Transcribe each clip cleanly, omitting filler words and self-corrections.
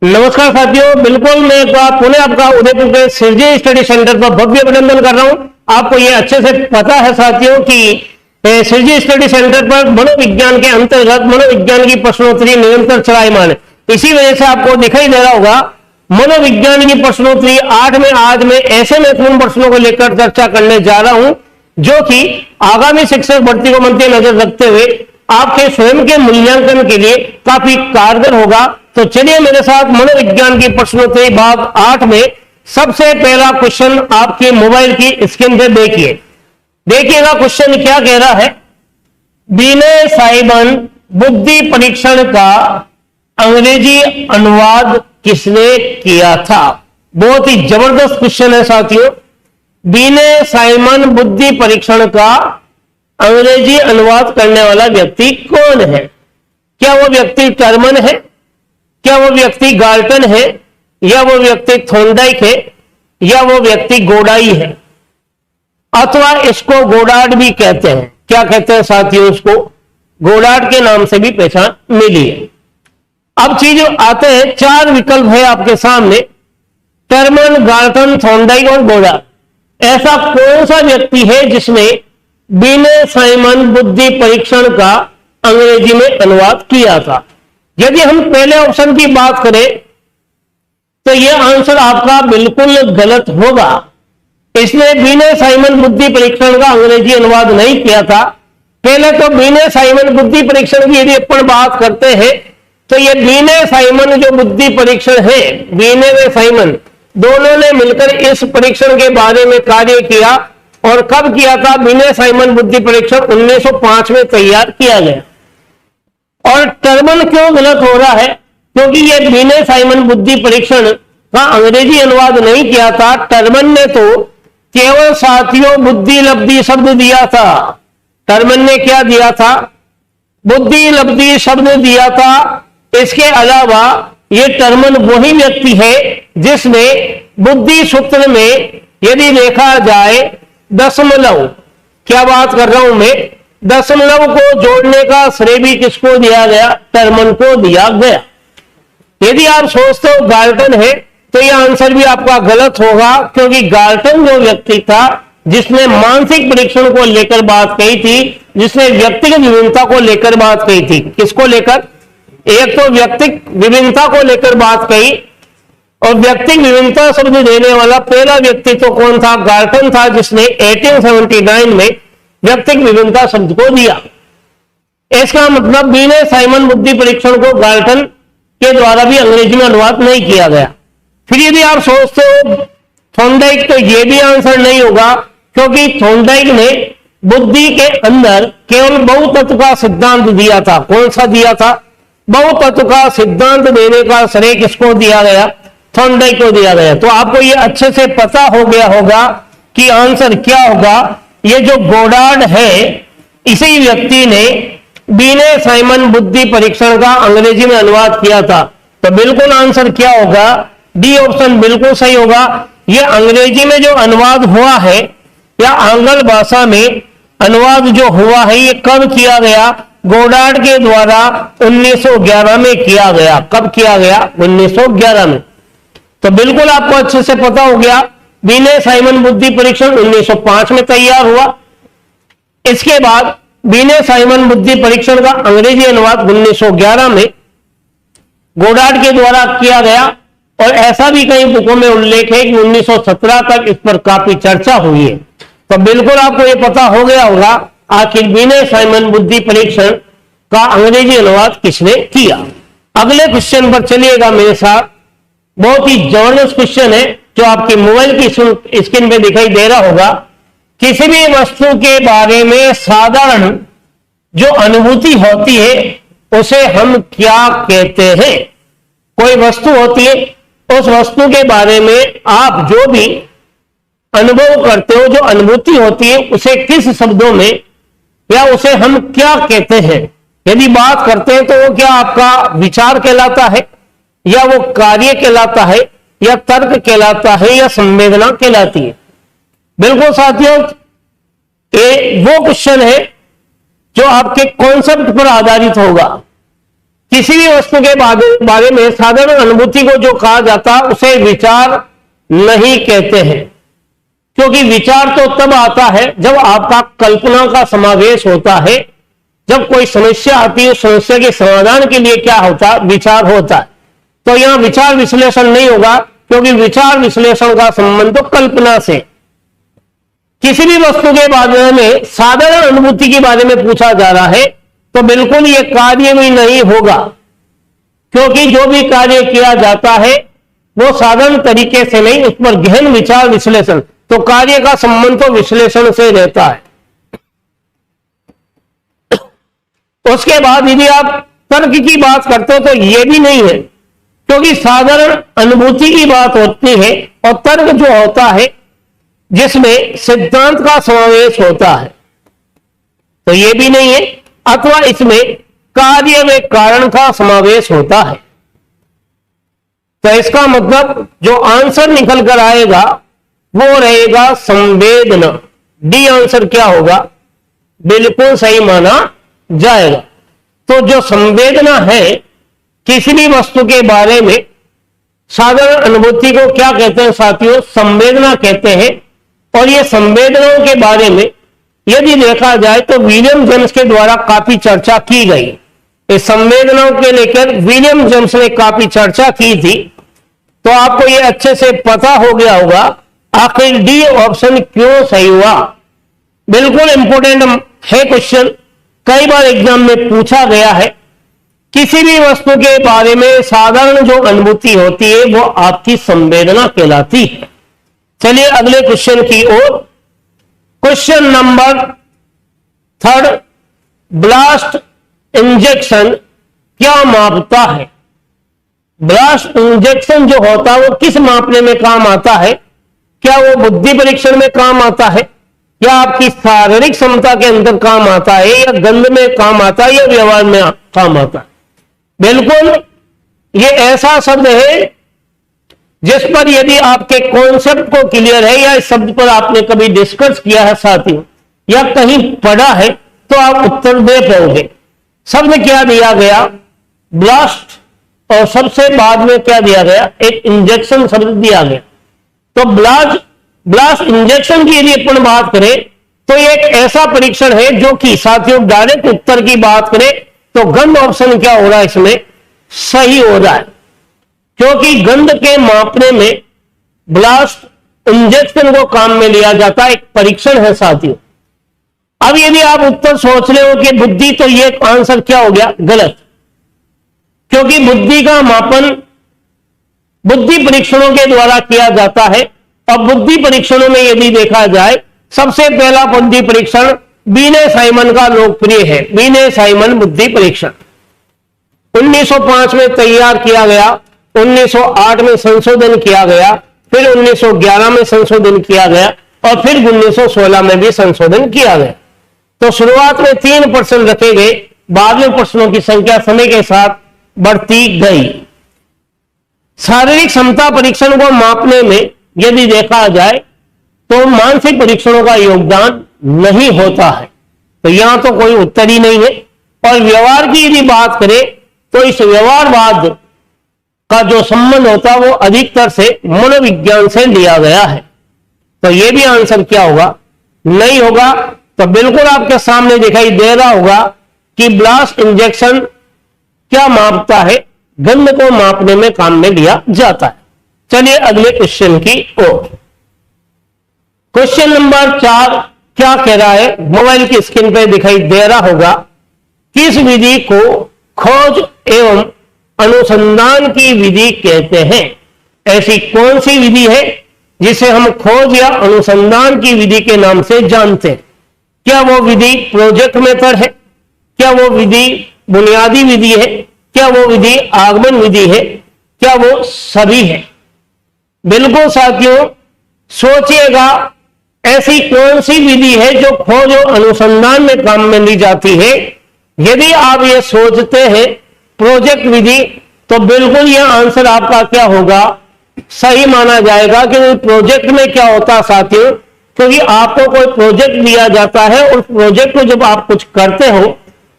नमस्कार साथियों, बिल्कुल मैं एक बार पुनः आपका उदयपुर के सिरजी स्टडी सेंटर पर भव्य अभिनंदन कर रहा हूं। आपको ये अच्छे से पता है साथियों कि सिरजी स्टडी सेंटर पर मनोविज्ञान के अंतर्गत मनोविज्ञान की प्रश्नोत्तरी निरंतर चलायमान है। इसी वजह से आपको दिखाई दे रहा होगा मनोविज्ञान की प्रश्नोत्तरी 8 में आज मैं ऐसे महत्वपूर्ण प्रश्नों को लेकर चर्चा करने जा रहा हूं जो कि आगामी शिक्षक भर्ती को मद्देनजर रखते हुए आपके स्वयं के मूल्यांकन के लिए काफी कारगर होगा। तो चलिए मेरे साथ मनोविज्ञान की प्रश्नोत्तरी भाग 8 में सबसे पहला क्वेश्चन आपके मोबाइल की स्क्रीन पे देखिएगा क्वेश्चन क्या कह रहा है। विनय साइमन बुद्धि परीक्षण का अंग्रेजी अनुवाद किसने किया था? बहुत ही जबरदस्त क्वेश्चन है साथियों। विनय साइमन बुद्धि परीक्षण का अंग्रेजी अनुवाद करने वाला व्यक्ति कौन है? क्या वो व्यक्ति टर्मन है, क्या वो व्यक्ति गाल्टन है, या वो व्यक्ति थॉर्नडाइक है, या वो व्यक्ति गोडाई है, अथवा इसको गोडार्ड भी कहते हैं। क्या कहते हैं साथियों? इसको गोडार्ड के नाम से भी पहचान मिली है। अब चीज आते हैं, 4 विकल्प है आपके सामने, टर्मन, गाल्टन, थॉर्नडाइक और गोडार्ड। ऐसा कौन सा व्यक्ति है जिसने विनय साइमन बुद्धि परीक्षण का अंग्रेजी में अनुवाद किया था? यदि हम पहले ऑप्शन की बात करें तो यह आंसर आपका बिल्कुल गलत होगा। इसने विनय साइमन बुद्धि परीक्षण का अंग्रेजी अनुवाद नहीं किया था। पहले तो विनय साइमन बुद्धि परीक्षण की यदि अपन बात करते हैं तो यह विनय साइमन जो बुद्धि परीक्षण है, विनय व साइमन दोनों ने मिलकर इस परीक्षण के बारे में कार्य किया। और कब किया था? विनय साइमन बुद्धि परीक्षण 1905 में तैयार किया गया। और टर्मन क्यों गलत हो रहा है? क्योंकि यह विनय साइमन बुद्धि परीक्षण का अंग्रेजी अनुवाद नहीं किया था। टर्मन ने तो केवल साथियों बुद्धि लब्धि शब्द दिया था। टर्मन ने क्या दिया था? बुद्धि लब्धि शब्द दिया था। इसके अलावा यह टर्मन वही व्यक्ति है जिसने बुद्धि सूत्र में यदि देखा जाए दशमलव, क्या बात कर रहा हूं मैं, दशमलव को जोड़ने का श्रेय भी किसको दिया गया? टर्मन को दिया गया। यदि आप सोचते हो गाल्टन है तो यह आंसर भी आपका गलत होगा, क्योंकि गाल्टन जो व्यक्ति था जिसने मानसिक परीक्षण को लेकर बात कही थी, जिसने व्यक्तिगत विभिन्नता को लेकर बात कही थी। किसको लेकर? एक तो व्यक्तिगत विभिन्नता को लेकर बात कही, और व्यक्तिगत विभिन्नता शब्द देने वाला पहला व्यक्ति तो कौन था? गाल्टन था, जिसने 1879 में व्यक्तिगत विभिन्नता शब्द को दिया। इसका मतलब विनय साइमन बुद्धि परीक्षण को गाल्टन के द्वारा भी अंग्रेजी में अनुवाद नहीं किया गया। फिर यदि आप सोचते हो थॉर्नडाइक, तो यह भी आंसर नहीं होगा, क्योंकि थॉर्नडाइक ने बुद्धि के अंदर केवल बहुतत्व का सिद्धांत दिया था। कौन सा दिया था? बहुतत्व का सिद्धांत देने का श्रेय किसको दिया गया? थॉर्नडाइक को दिया गया। तो आपको यह अच्छे से पता हो गया होगा कि आंसर क्या होगा। ये जो गोडार्ड है, इसी व्यक्ति ने विनय साइमन बुद्धि परीक्षण का अंग्रेजी में अनुवाद किया था। तो बिल्कुल आंसर क्या होगा? डी ऑप्शन बिल्कुल सही होगा। यह अंग्रेजी में जो अनुवाद हुआ है या आंग्ल भाषा में अनुवाद जो हुआ है, ये कब किया गया? गोडार्ड के द्वारा 1911 में किया गया। कब किया गया? 1911 में। तो बिल्कुल आपको अच्छे से पता हो गया, विनय साइमन बुद्धि परीक्षण 1905 में तैयार हुआ। इसके बाद विनय साइमन बुद्धि परीक्षण का अंग्रेजी अनुवाद 1911 में गोडार्ड के द्वारा किया गया। और ऐसा भी कई बुकों में उल्लेख है कि 1917 तक इस पर काफी चर्चा हुई है। तो बिल्कुल आपको यह पता हो गया होगा आखिर विनय साइमन बुद्धि परीक्षण का अंग्रेजी अनुवाद किसने किया। अगले क्वेश्चन पर चलिएगा मेरे साथ। बहुत ही जबरदस्त क्वेश्चन है जो आपके मोबाइल की स्क्रीन पे दिखाई दे रहा होगा। किसी भी वस्तु के बारे में साधारण जो अनुभूति होती है उसे हम क्या कहते हैं? कोई वस्तु होती है, उस वस्तु के बारे में आप जो भी अनुभव करते हो, जो अनुभूति होती है, उसे किस शब्दों में या उसे हम क्या कहते हैं? यदि बात करते हैं तो वो क्या आपका विचार कहलाता है, या वो कार्य कहलाता है, या तर्क कहलाता है, या संवेदना कहलाती है? बिल्कुल साथियों, ये वो क्वेश्चन है जो आपके कॉन्सेप्ट पर आधारित होगा किसी भी वस्तु के बारे में साधारण अनुभूति को जो कहा जाता उसे विचार नहीं कहते हैं, क्योंकि विचार तो तब आता है जब आपका कल्पना का समावेश होता है। जब कोई समस्या आती है, उस समस्या के समाधान के लिए क्या होता है, विचार होता है। तो यहां विचार विश्लेषण नहीं होगा, क्योंकि विचार विश्लेषण का संबंध तो कल्पना से। किसी भी वस्तु के बारे में साधारण अनुभूति के बारे में पूछा जा रहा है तो बिल्कुल यह कार्य भी नहीं होगा, क्योंकि जो भी कार्य किया जाता है वो साधारण तरीके से नहीं, उस पर गहन विचार विश्लेषण, तो कार्य का संबंध तो विश्लेषण से रहता है। उसके बाद यदि आप तर्क की बात करते हो तो यह भी नहीं है, क्योंकि साधारण अनुभूति की बात होती है और तर्क जो होता है जिसमें सिद्धांत का समावेश होता है, तो यह भी नहीं है। अथवा इसमें कार्य में कारण का समावेश होता है। तो इसका मतलब जो आंसर निकल कर आएगा वो रहेगा संवेदना। डी आंसर क्या होगा, बिल्कुल सही माना जाएगा। तो जो संवेदना है, किसी भी वस्तु के बारे में साधारण अनुभूति को क्या कहते हैं साथियों, संवेदना कहते हैं। और ये संवेदनाओं के बारे में यदि देखा जाए तो विलियम जेम्स के द्वारा काफी चर्चा की गई। इस संवेदनाओं के लेकर विलियम जेम्स ने काफी चर्चा की थी। तो आपको ये अच्छे से पता हो गया होगा आखिर डी ऑप्शन क्यों सही हुआ। बिल्कुल इंपॉर्टेंट है क्वेश्चन, कई बार एग्जाम में पूछा गया है। किसी भी वस्तु के बारे में साधारण जो अनुभूति होती है वो आपकी संवेदना कहलाती है। चलिए अगले क्वेश्चन की ओर। क्वेश्चन नंबर 3, ब्लास्ट इंजेक्शन क्या मापता है। ब्लास्ट इंजेक्शन जो होता है वो किस मापने में काम आता है, क्या वो बुद्धि परीक्षण में काम आता है, या आपकी शारीरिक क्षमता के अंदर काम आता है, या गंध में काम आता है, या व्यवहार में काम आता है। बिल्कुल ये ऐसा शब्द है जिस पर यदि आपके कॉन्सेप्ट को क्लियर है या इस शब्द पर आपने कभी डिस्कस किया है साथियों या कहीं पढ़ा है तो आप उत्तर दे पाओगे। शब्द क्या दिया गया, ब्लास्ट, और सबसे बाद में क्या दिया गया, एक इंजेक्शन शब्द दिया गया। तो ब्लास्ट इंजेक्शन की यदि अपन बात करें तो एक ऐसा परीक्षण है जो कि साथियों डायरेक्ट उत्तर की बात करें तो गंध ऑप्शन क्या हो रहा है इसमें सही हो रहा है, क्योंकि गंध के मापने में ब्लास्ट इंजेक्शन को काम में लिया जाता है, एक परीक्षण है साथियों। अब यदि आप उत्तर सोच रहे हो कि बुद्धि, तो ये आंसर क्या हो गया, गलत, क्योंकि बुद्धि का मापन बुद्धि परीक्षणों के द्वारा किया जाता है। और बुद्धि परीक्षणों में यदि देखा जाए सबसे पहला बुद्धि परीक्षण बीने साइमन का लोकप्रिय है, बीने साइमन बुद्धि परीक्षण 1905 में तैयार किया गया, 1908 में संशोधन किया गया, फिर 1911 में संशोधन किया गया और फिर 1916 में भी संशोधन किया गया। तो शुरुआत में 3 प्रश्न रखे गए, बाद में प्रश्नों की संख्या समय के साथ बढ़ती गई। शारीरिक क्षमता परीक्षण को मापने में यदि देखा जाए तो मानसिक परीक्षणों का योगदान नहीं होता है, तो यहां तो कोई उत्तर ही नहीं है। और व्यवहार की यदि बात करें तो इस व्यवहारवाद का जो संबंध होता है वो अधिकतर से मनोविज्ञान से लिया गया है, तो यह भी आंसर क्या होगा, नहीं होगा। तो बिल्कुल आपके सामने दिखाई दे रहा होगा कि ब्लास्ट इंजेक्शन क्या मापता है, गंध को मापने में काम में लिया जाता है। चलिए अगले क्वेश्चन की ओर। क्वेश्चन नंबर 4 क्या कह रहा है, मोबाइल की स्क्रीन पर दिखाई दे रहा होगा। किस विधि को खोज एवं अनुसंधान की विधि कहते हैं। ऐसी कौन सी विधि है जिसे हम खोज या अनुसंधान की विधि के नाम से जानते हैं। क्या वो विधि प्रोजेक्ट मेथड है, क्या वो विधि बुनियादी विधि है, क्या वो विधि आगमन विधि है, क्या वो सभी है। बिल्कुल साथियों सोचिएगा, ऐसी कौन सी विधि है जो खोज और अनुसंधान में काम में ली जाती है। यदि आप ये सोचते हैं प्रोजेक्ट विधि, तो बिल्कुल यह आंसर आपका क्या होगा, सही माना जाएगा। क्योंकि प्रोजेक्ट में क्या होता है साथियों, क्योंकि आपको कोई प्रोजेक्ट दिया जाता है और प्रोजेक्ट को जब आप कुछ करते हो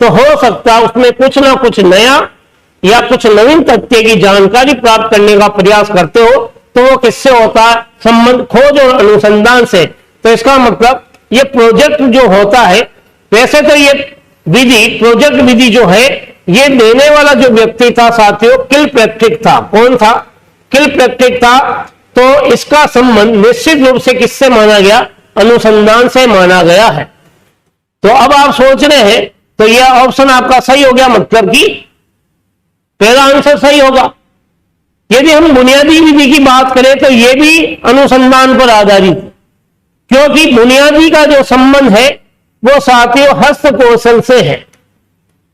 तो हो सकता है उसमें कुछ ना कुछ नया या कुछ नवीन तथ्य की जानकारी प्राप्त करने का प्रयास करते हो तो वो किससे होता है? संबंध खोज और अनुसंधान से। तो इसका मतलब ये प्रोजेक्ट जो होता है, वैसे तो ये विधि, प्रोजेक्ट विधि जो है, ये देने वाला जो व्यक्ति था साथियों, किलपैट्रिक था। कौन था? किलपैट्रिक था। तो इसका संबंध निश्चित रूप से किससे माना गया? अनुसंधान से माना गया है। तो अब आप सोच रहे हैं, तो यह ऑप्शन आपका सही हो गया, मतलब कि पहला आंसर सही होगा। यदि हम बुनियादी विधि की बात करें तो यह भी अनुसंधान पर आधारित है, क्योंकि बुनियादी का जो संबंध है वो साथियों हस्तकौशल से है।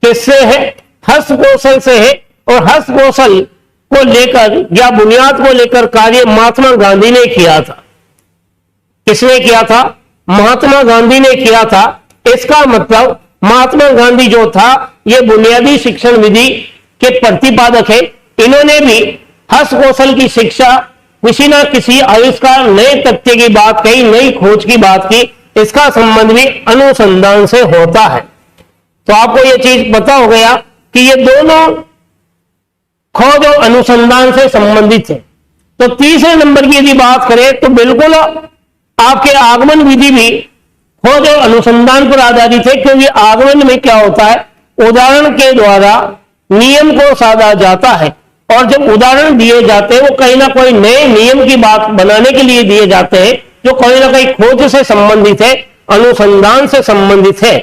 किससे है? हस्तकौशल से है। और हस्तकौशल को लेकर या बुनियाद को लेकर कार्य महात्मा गांधी ने किया था। किसने किया था? महात्मा गांधी ने किया था। इसका मतलब महात्मा गांधी जो था, ये बुनियादी शिक्षण विधि के प्रतिपादक है। इन्होंने भी हस्तकौशल की शिक्षा, किसी ना किसी आविष्कार, नए तथ्य की बात कही, नई खोज की बात की। इसका संबंध भी अनुसंधान से होता है। तो आपको यह चीज पता हो गया कि ये दोनों खोज और अनुसंधान से संबंधित है। तो तीसरे नंबर की यदि बात करें तो बिल्कुल आपके आगमन विधि भी खोज और अनुसंधान पर आधारित है, क्योंकि आगमन में क्या होता है? उदाहरण के द्वारा नियम को साधा जाता है, और जब उदाहरण दिए जाते हैं वो कहीं ना कोई नए नियम की बात बनाने के लिए दिए जाते हैं, जो कहीं ना कहीं खोज से संबंधित है, अनुसंधान से संबंधित है।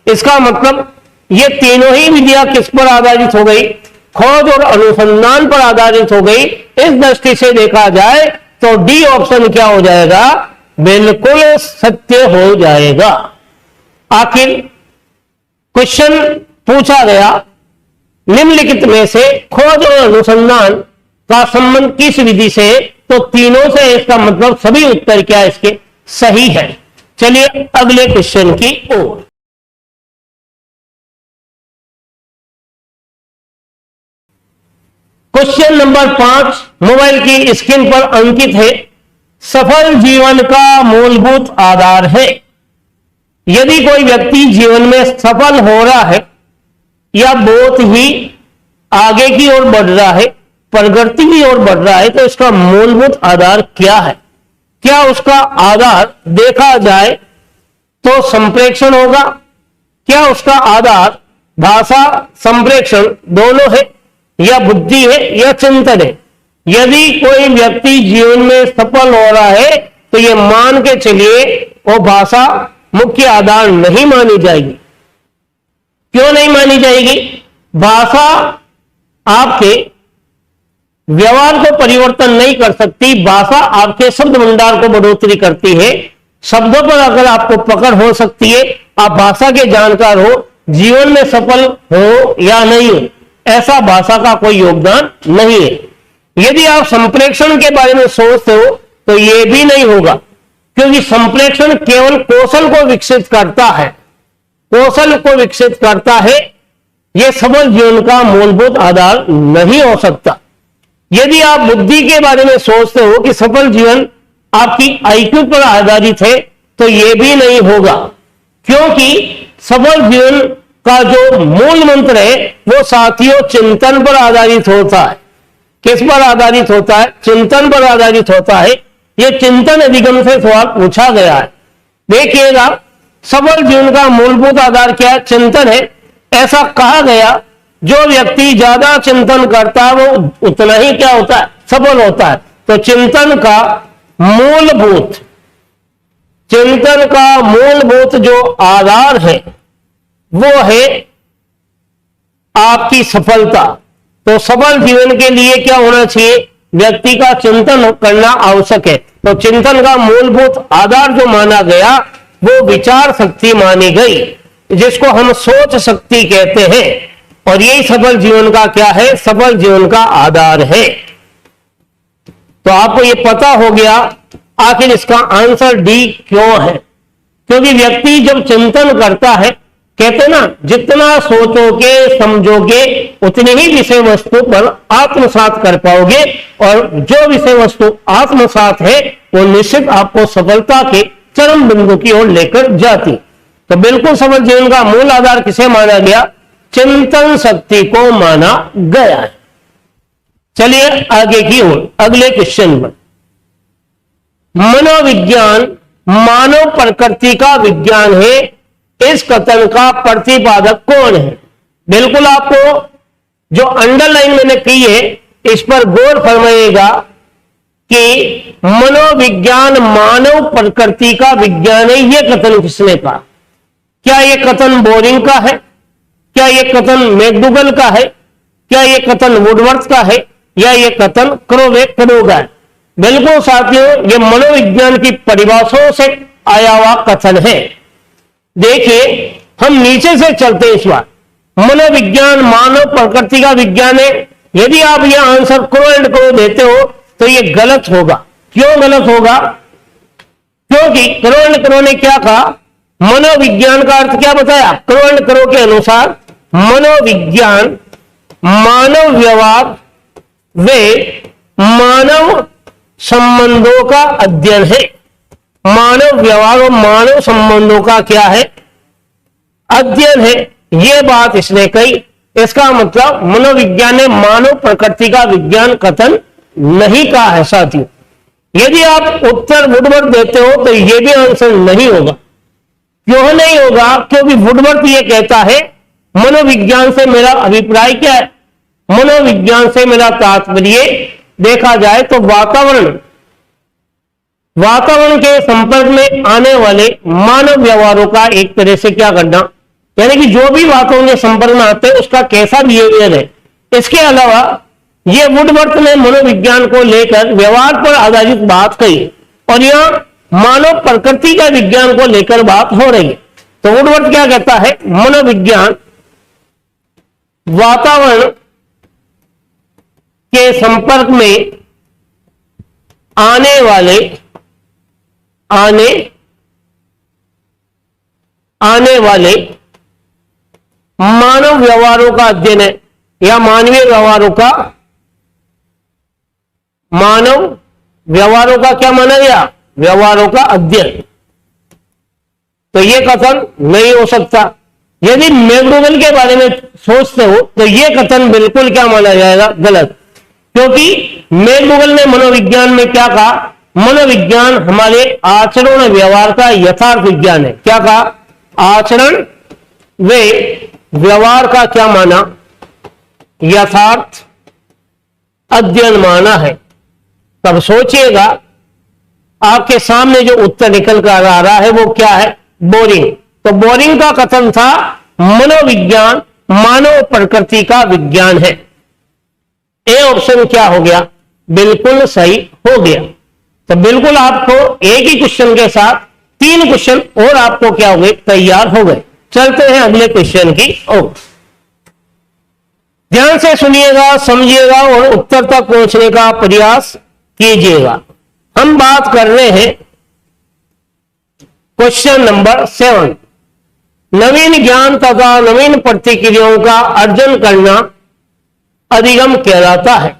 इसका मतलब ये तीनों ही विधियां किस पर आधारित हो गई? खोज और अनुसंधान पर आधारित हो गई। इस दृष्टि से देखा जाए तो डी ऑप्शन क्या हो जाएगा? बिल्कुल सत्य हो जाएगा। आखिर क्वेश्चन पूछा गया, निम्नलिखित में से खोज और अनुसंधान का संबंध किस विधि से है? तो तीनों से। इसका मतलब सभी उत्तर क्या इसके सही है। चलिए अगले क्वेश्चन की ओर। क्वेश्चन नंबर 5 मोबाइल की स्क्रीन पर अंकित है। सफल जीवन का मूलभूत आधार है। यदि कोई व्यक्ति जीवन में सफल हो रहा है या बहुत ही आगे की ओर बढ़ रहा है, प्रगति की ओर बढ़ रहा है, तो इसका मूलभूत आधार क्या है? क्या उसका आधार देखा जाए तो संप्रेषण होगा? क्या उसका आधार भाषा, संप्रेषण दोनों है, या बुद्धि है, या चिंतन है? यदि कोई व्यक्ति जीवन में सफल हो रहा है तो यह मान के चलिए वो भाषा मुख्य आधार नहीं मानी जाएगी। क्यों नहीं मानी जाएगी? भाषा आपके व्यवहार को परिवर्तन नहीं कर सकती। भाषा आपके शब्द भंडार को बढ़ोतरी करती है। शब्दों पर अगर आपको पकड़ हो सकती है, आप भाषा के जानकार हो, जीवन में सफल हो या नहीं हो, ऐसा भाषा का कोई योगदान नहीं है। यदि आप संप्रेषण के बारे में सोचते हो तो यह भी नहीं होगा, क्योंकि संप्रेषण केवल कौशल को विकसित करता है, कौशल को विकसित करता है। यह सफल जीवन का मूलभूत आधार नहीं हो सकता। यदि आप बुद्धि के बारे में सोचते हो कि सफल जीवन आपकी आईक्यू पर आधारित है, तो यह भी नहीं होगा, क्योंकि सफल जीवन का जो मूल मंत्र है वो साथियों चिंतन पर आधारित होता है। किस पर आधारित होता है? चिंतन पर आधारित होता है। यह चिंतन अधिगम से सवाल पूछा गया है। देखिएगा, सफल जीवन का मूलभूत आधार क्या है? चिंतन है। ऐसा कहा गया, जो व्यक्ति ज्यादा चिंतन करता है वो उतना ही क्या होता है? सफल होता है। तो चिंतन का मूलभूत जो आधार है वो है आपकी सफलता। तो सफल जीवन के लिए क्या होना चाहिए? व्यक्ति का चिंतन करना आवश्यक है। तो चिंतन का मूलभूत आधार जो माना गया वो विचार शक्ति मानी गई, जिसको हम सोच शक्ति कहते हैं। और यही सफल जीवन का क्या है? सफल जीवन का आधार है। तो आपको ये पता हो गया आखिर इसका आंसर डी क्यों है। क्योंकि व्यक्ति जब चिंतन करता है, कहते ना, जितना सोचोगे समझोगे उतनी ही विषय वस्तु पर आत्मसात कर पाओगे, और जो विषय वस्तु आत्मसात है वो निश्चित आपको सफलता के चरम बिंदु की ओर लेकर जाती। तो बिल्कुल सफल जीवन का मूल आधार किसे माना गया? चिंतन शक्ति को माना गया है। चलिए आगे की ओर, अगले क्वेश्चन पर। मनोविज्ञान मानव प्रकृति का विज्ञान है, इस कथन का प्रतिपादक कौन है? बिल्कुल आपको जो अंडरलाइन मैंने की है इस पर गौर फरमाइएगा कि मनोविज्ञान मानव प्रकृति का विज्ञान है, यह कथन किसने कहा? क्या यह कथन बोरिंग का है? क्या यह कथन मैकडूगल का है? क्या यह कथन वुडवर्थ का है? या यह कथन क्रो का है? बिल्कुल साथियों, यह मनोविज्ञान की परिभाषाओं से आया हुआ कथन है। देखिए हम नीचे से चलते हैं। इस बार मनोविज्ञान मानव प्रकृति का विज्ञान है, यदि आप यह आंसर क्रो एंड क्रो देते हो तो यह गलत होगा। क्यों गलत होगा? क्योंकि क्रो एंड क्रो ने क्या कहा? मनोविज्ञान का अर्थ क्या बताया? क्रो एंड क्रो के अनुसार मनोविज्ञान मानव व्यवहार वे मानव संबंधों का अध्ययन है। मानव व्यवहार और मानव संबंधों का क्या है? अध्ययन है। यह बात इसने कही। इसका मतलब मनोविज्ञान ने मानव प्रकृति का विज्ञान कथन नहीं कहा है साथियों। यदि आप उत्तर वुडवर्थ देते हो तो यह भी आंसर नहीं होगा। क्यों नहीं होगा? क्योंकि वुडवर्थ यह कहता है मनोविज्ञान से मेरा अभिप्राय क्या है? मनोविज्ञान से मेरा तात्पर्य देखा जाए तो वातावरण के संपर्क में आने वाले मानव व्यवहारों का एक तरह से क्या करना, यानी कि जो भी वातावरण के संपर्क में आते हैं उसका कैसा बिहेवियर है। इसके अलावा यह वुडवर्थ ने मनोविज्ञान को लेकर व्यवहार पर आधारित बात कही और यह मानव प्रकृति का विज्ञान को लेकर बात हो रही है। तो वुडवर्थ क्या कहता है? मनोविज्ञान वातावरण के संपर्क में आने वाले मानव व्यवहारों का अध्ययन है, या मानवीय व्यवहारों का क्या माना गया? व्यवहारों का अध्ययन। तो यह कथन नहीं हो सकता। यदि मैकडूगल के बारे में सोचते हो तो यह कथन बिल्कुल क्या माना जाएगा? गलत। क्योंकि मैकडूगल ने मनोविज्ञान में क्या कहा? मनोविज्ञान हमारे आचरण व्यवहार का यथार्थ विज्ञान है। क्या कहा? आचरण वे व्यवहार का क्या माना? यथार्थ अध्ययन माना है। तब सोचिएगा आपके सामने जो उत्तर निकल कर आ रहा है वो क्या है? बोरिंग। तो बोरिंग का कथन था मनोविज्ञान मानव प्रकृति का विज्ञान है। ए ऑप्शन क्या हो गया? बिल्कुल सही हो गया। तो बिल्कुल आपको एक ही क्वेश्चन के साथ 3 क्वेश्चन और आपको क्या हो गए? तैयार हो गए। चलते हैं अगले क्वेश्चन की ओर। ध्यान से सुनिएगा, समझिएगा और उत्तर तक पहुंचने का प्रयास कीजिएगा। हम बात कर रहे हैं क्वेश्चन नंबर 7। नवीन ज्ञान तथा नवीन प्रतिक्रियाओं का अर्जन करना अधिगम कहलाता है।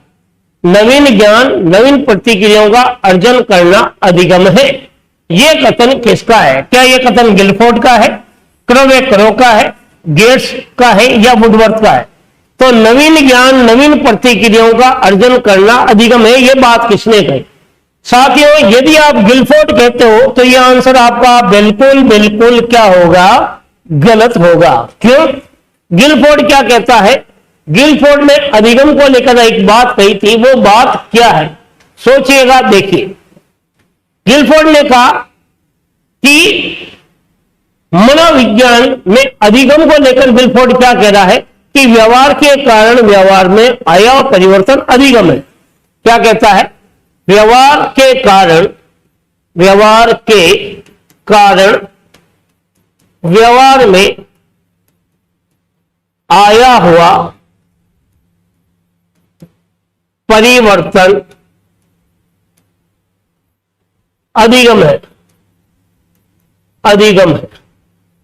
नवीन ज्ञान नवीन प्रतिक्रियाओं का अर्जन करना अधिगम है। यह कथन किसका है? क्या यह कथन गिलफोर्ड का है, क्रो का है, गेट्स का है या वुडवर्थ का है? तो नवीन ज्ञान नवीन प्रतिक्रियाओं का अर्जन करना अधिगम है, यह बात किसने कही? साथियों, यदि आप गिलफोर्ड कहते हो तो यह आंसर आपका बिल्कुल क्या होगा? गलत होगा। क्यों? गिलफोर्ड क्या कहता है? गिलफोर्ड ने अधिगम को लेकर एक बात कही थी। वो बात क्या है? सोचिएगा। देखिए, गिलफोर्ड ने कहा कि मनोविज्ञान में अधिगम को लेकर गिलफोर्ड क्या कह रहा है कि व्यवहार के कारण व्यवहार में आया परिवर्तन अधिगम है। क्या कहता है? व्यवहार के कारण व्यवहार में आया हुआ परिवर्तन अधिगम है।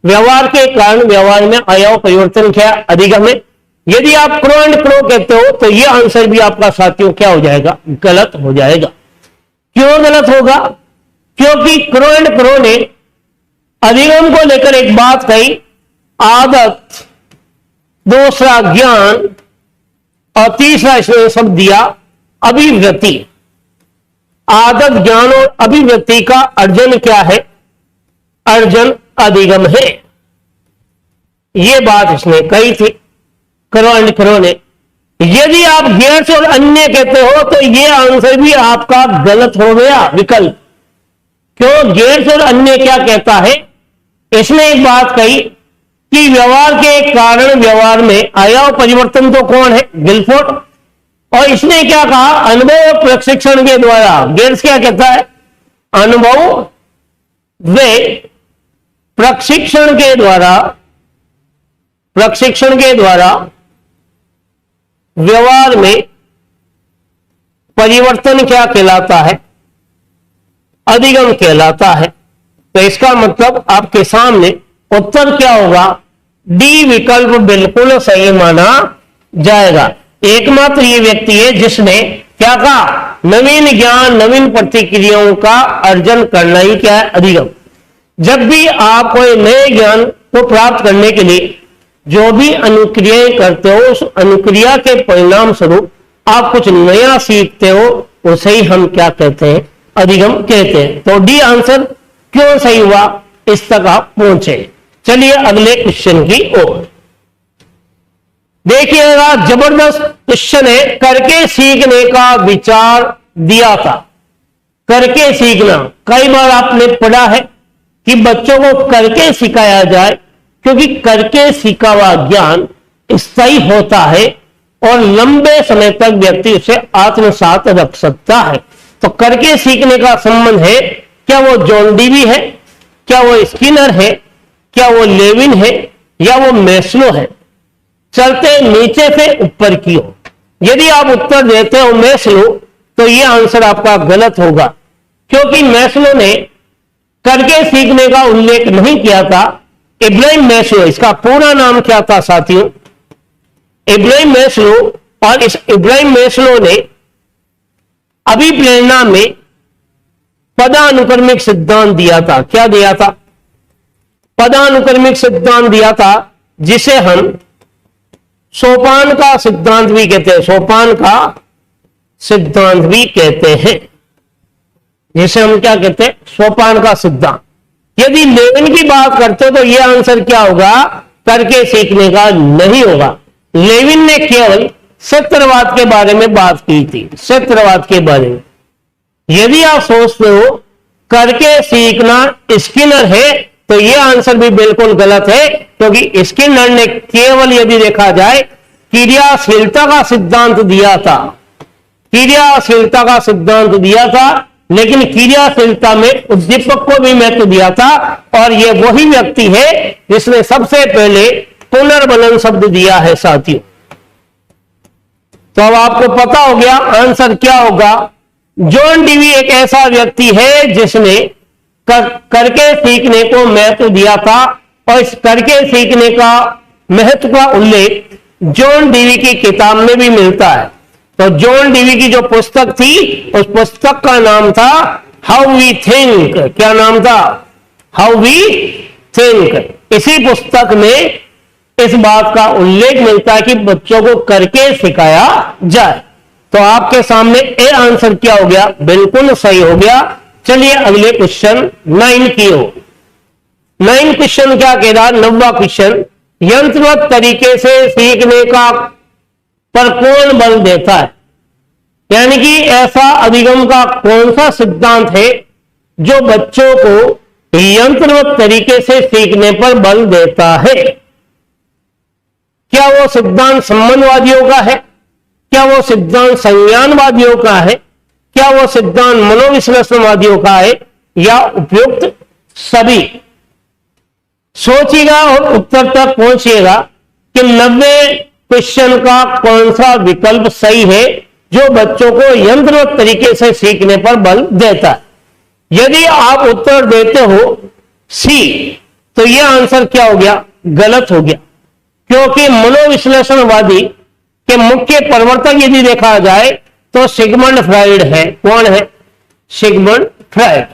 व्यवहार के कारण व्यवहार में आया हुआ परिवर्तन क्या? अधिगम है। यदि आप क्रो एंड क्रो कहते हो तो यह आंसर भी आपका साथियों क्या हो जाएगा? गलत हो जाएगा। क्यों गलत होगा? क्योंकि क्रो एंड क्रो ने अधिगम को लेकर एक बात कही, आदत दूसरा ज्ञान और तीसरा इसने शब्द दिया अभिवृत्ति। आदत, ज्ञान और अभिवृत्ति का अर्जन क्या है? अर्जन अधिगम है। ये बात इसने कही थी करो एंड करो ने। यदि आप गेट्स और अन्य कहते हो तो ये आंसर भी आपका गलत हो गया विकल्प। क्यों? गेट्स और अन्य क्या कहता है? इसने एक बात कही कि व्यवहार के कारण व्यवहार में आया और परिवर्तन तो कौन है? गिलफोर्ड। और इसने क्या कहा? अनुभव और प्रशिक्षण के द्वारा। गेट्स क्या कहता है? अनुभव वे प्रशिक्षण के द्वारा व्यवहार में परिवर्तन क्या कहलाता है? अधिगम कहलाता है। तो इसका मतलब आपके सामने उत्तर क्या होगा? डी विकल्प बिल्कुल सही माना जाएगा। एकमात्र ये व्यक्ति है जिसने क्या कहा? नवीन ज्ञान, नवीन प्रतिक्रियाओं का अर्जन करना ही क्या है? अधिगम। जब भी आप कोई नए ज्ञान को प्राप्त करने के लिए जो भी अनुक्रियाएं करते हो, उस अनुक्रिया के परिणाम स्वरूप आप कुछ नया सीखते हो, उसे ही हम क्या कहते हैं? अधिगम कहते हैं। तो डी आंसर क्यों सही हुआ? इस तक आप पहुंचे। चलिए अगले क्वेश्चन की ओर देखिएगा। जबरदस्त क्वेश्चन है। करके सीखने का विचार दिया था। करके सीखना, कई बार आपने पढ़ा है कि बच्चों को करके सिखाया जाए, क्योंकि करके सीखा हुआ ज्ञान स्थायी होता है और लंबे समय तक व्यक्ति उसे आत्मसात रख सकता है। तो करके सीखने का संबंध है, क्या वो जॉन डीवी है, क्या वो स्किनर है, क्या वो लेविन है, या वो मैस्लो है? चलते नीचे से ऊपर की ओर। यदि आप उत्तर देते हो मैस्लो, तो यह आंसर आपका गलत होगा, क्योंकि मैस्लो ने करके सीखने का उल्लेख नहीं किया था। इब्राहिम मैस्लो, इसका पूरा नाम क्या था साथियों? इब्राहिम मैस्लो। और इस इब्राहिम मैस्लो ने अभिप्रेरणा में पदानुक्रमिक सिद्धांत दिया था। क्या दिया था? पदानुक्रमिक सिद्धांत दिया था, जिसे हम सोपान का सिद्धांत भी कहते हैं। सोपान का सिद्धांत भी कहते हैं, जिसे हम क्या कहते हैं? सोपान का सिद्धांत। यदि लेविन की बात करते हो तो यह आंसर क्या होगा? करके सीखने का नहीं होगा। लेविन ने केवल सत्यवाद के बारे में बात की थी, सत्यवाद के बारे में। यदि आप सोचते हो करके सीखना स्किनर है, तो यह आंसर भी बिल्कुल गलत है, क्योंकि स्किनर ने केवल यदि देखा जाए क्रियाशीलता का सिद्धांत दिया था। क्रियाशीलता का सिद्धांत दिया था, लेकिन क्रियाशीलता में उद्दीपक को भी महत्व दिया था। और यह वही व्यक्ति है जिसने सबसे पहले पुनर्बलन शब्द दिया है साथियों। तो अब आपको पता हो गया आंसर क्या होगा। जॉन डीवी एक ऐसा व्यक्ति है जिसने करके सीखने को महत्व दिया था, और इस करके सीखने का महत्व का उल्लेख जॉन डीवी की किताब में भी मिलता है। तो जॉन डीवी की जो पुस्तक थी, उस पुस्तक का नाम था हाउ वी थिंक। क्या नाम था? How we think. इसी पुस्तक में इस बात का उल्लेख मिलता है कि बच्चों को करके सिखाया जाए। तो आपके सामने ए आंसर क्या हो गया? बिल्कुल सही हो गया। चलिए अगले क्वेश्चन 9 की ओर। 9 क्वेश्चन क्या कह रहा? 9वां क्वेश्चन, यंत्रवत तरीके से सीखने का पर कौन बल देता है? यानी कि ऐसा अधिगम का कौन सा सिद्धांत है जो बच्चों को यंत्रवत तरीके से सीखने पर बल देता है? क्या वो सिद्धांत संबंधवादियों का है? क्या वो सिद्धांत संज्ञानवादियों का है? क्या वो सिद्धांत मनोविश्लेषणवादियों का है, या उपयुक्त सभी? सोचिएगा और उत्तर तक पहुंचिएगा कि 90 क्वेश्चन का कौन सा विकल्प सही है जो बच्चों को यंत्रवत तरीके से सीखने पर बल देता है। यदि आप उत्तर देते हो सी, तो यह आंसर क्या हो गया? गलत हो गया, क्योंकि मनोविश्लेषणवादी के मुख्य प्रवर्तक यदि देखा जाए तो सिगमंड फ्राइड है। कौन है? Sigmund Freud.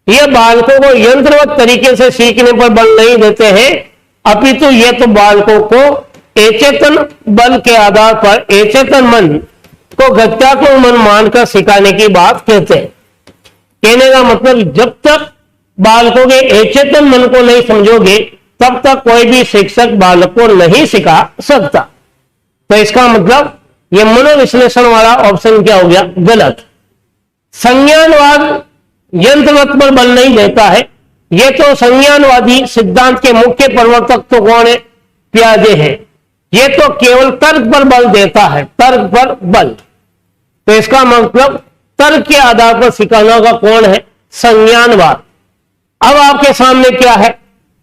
ये बालकों को यंत्रवत तरीके से सीखने पर बल नहीं देते हैं, अपितु ये तो बालकों को अचेतन बल के आधार पर अचेतन मन को गत्यात्मक मन मानकर सिखाने की बात कहते हैं। कहने का मतलब जब तक बालकों के अचेतन मन को नहीं समझोगे तब तक कोई भी शिक्षक बालक को नहीं सिखा सकता। तो इसका मतलब ये मनोविश्लेषण वाला ऑप्शन क्या हो गया, गलत। संज्ञानवाद यंत्रवत पर बल नहीं देता है। ये तो संज्ञानवादी सिद्धांत के मुख्य प्रवर्तक तो कौन है, पियाजे है। ये तो केवल तर्क पर बल देता है, तर्क पर बल। तो इसका मतलब तर्क के आधार पर सिखाना का कौन है, संज्ञानवाद। अब आपके सामने क्या है,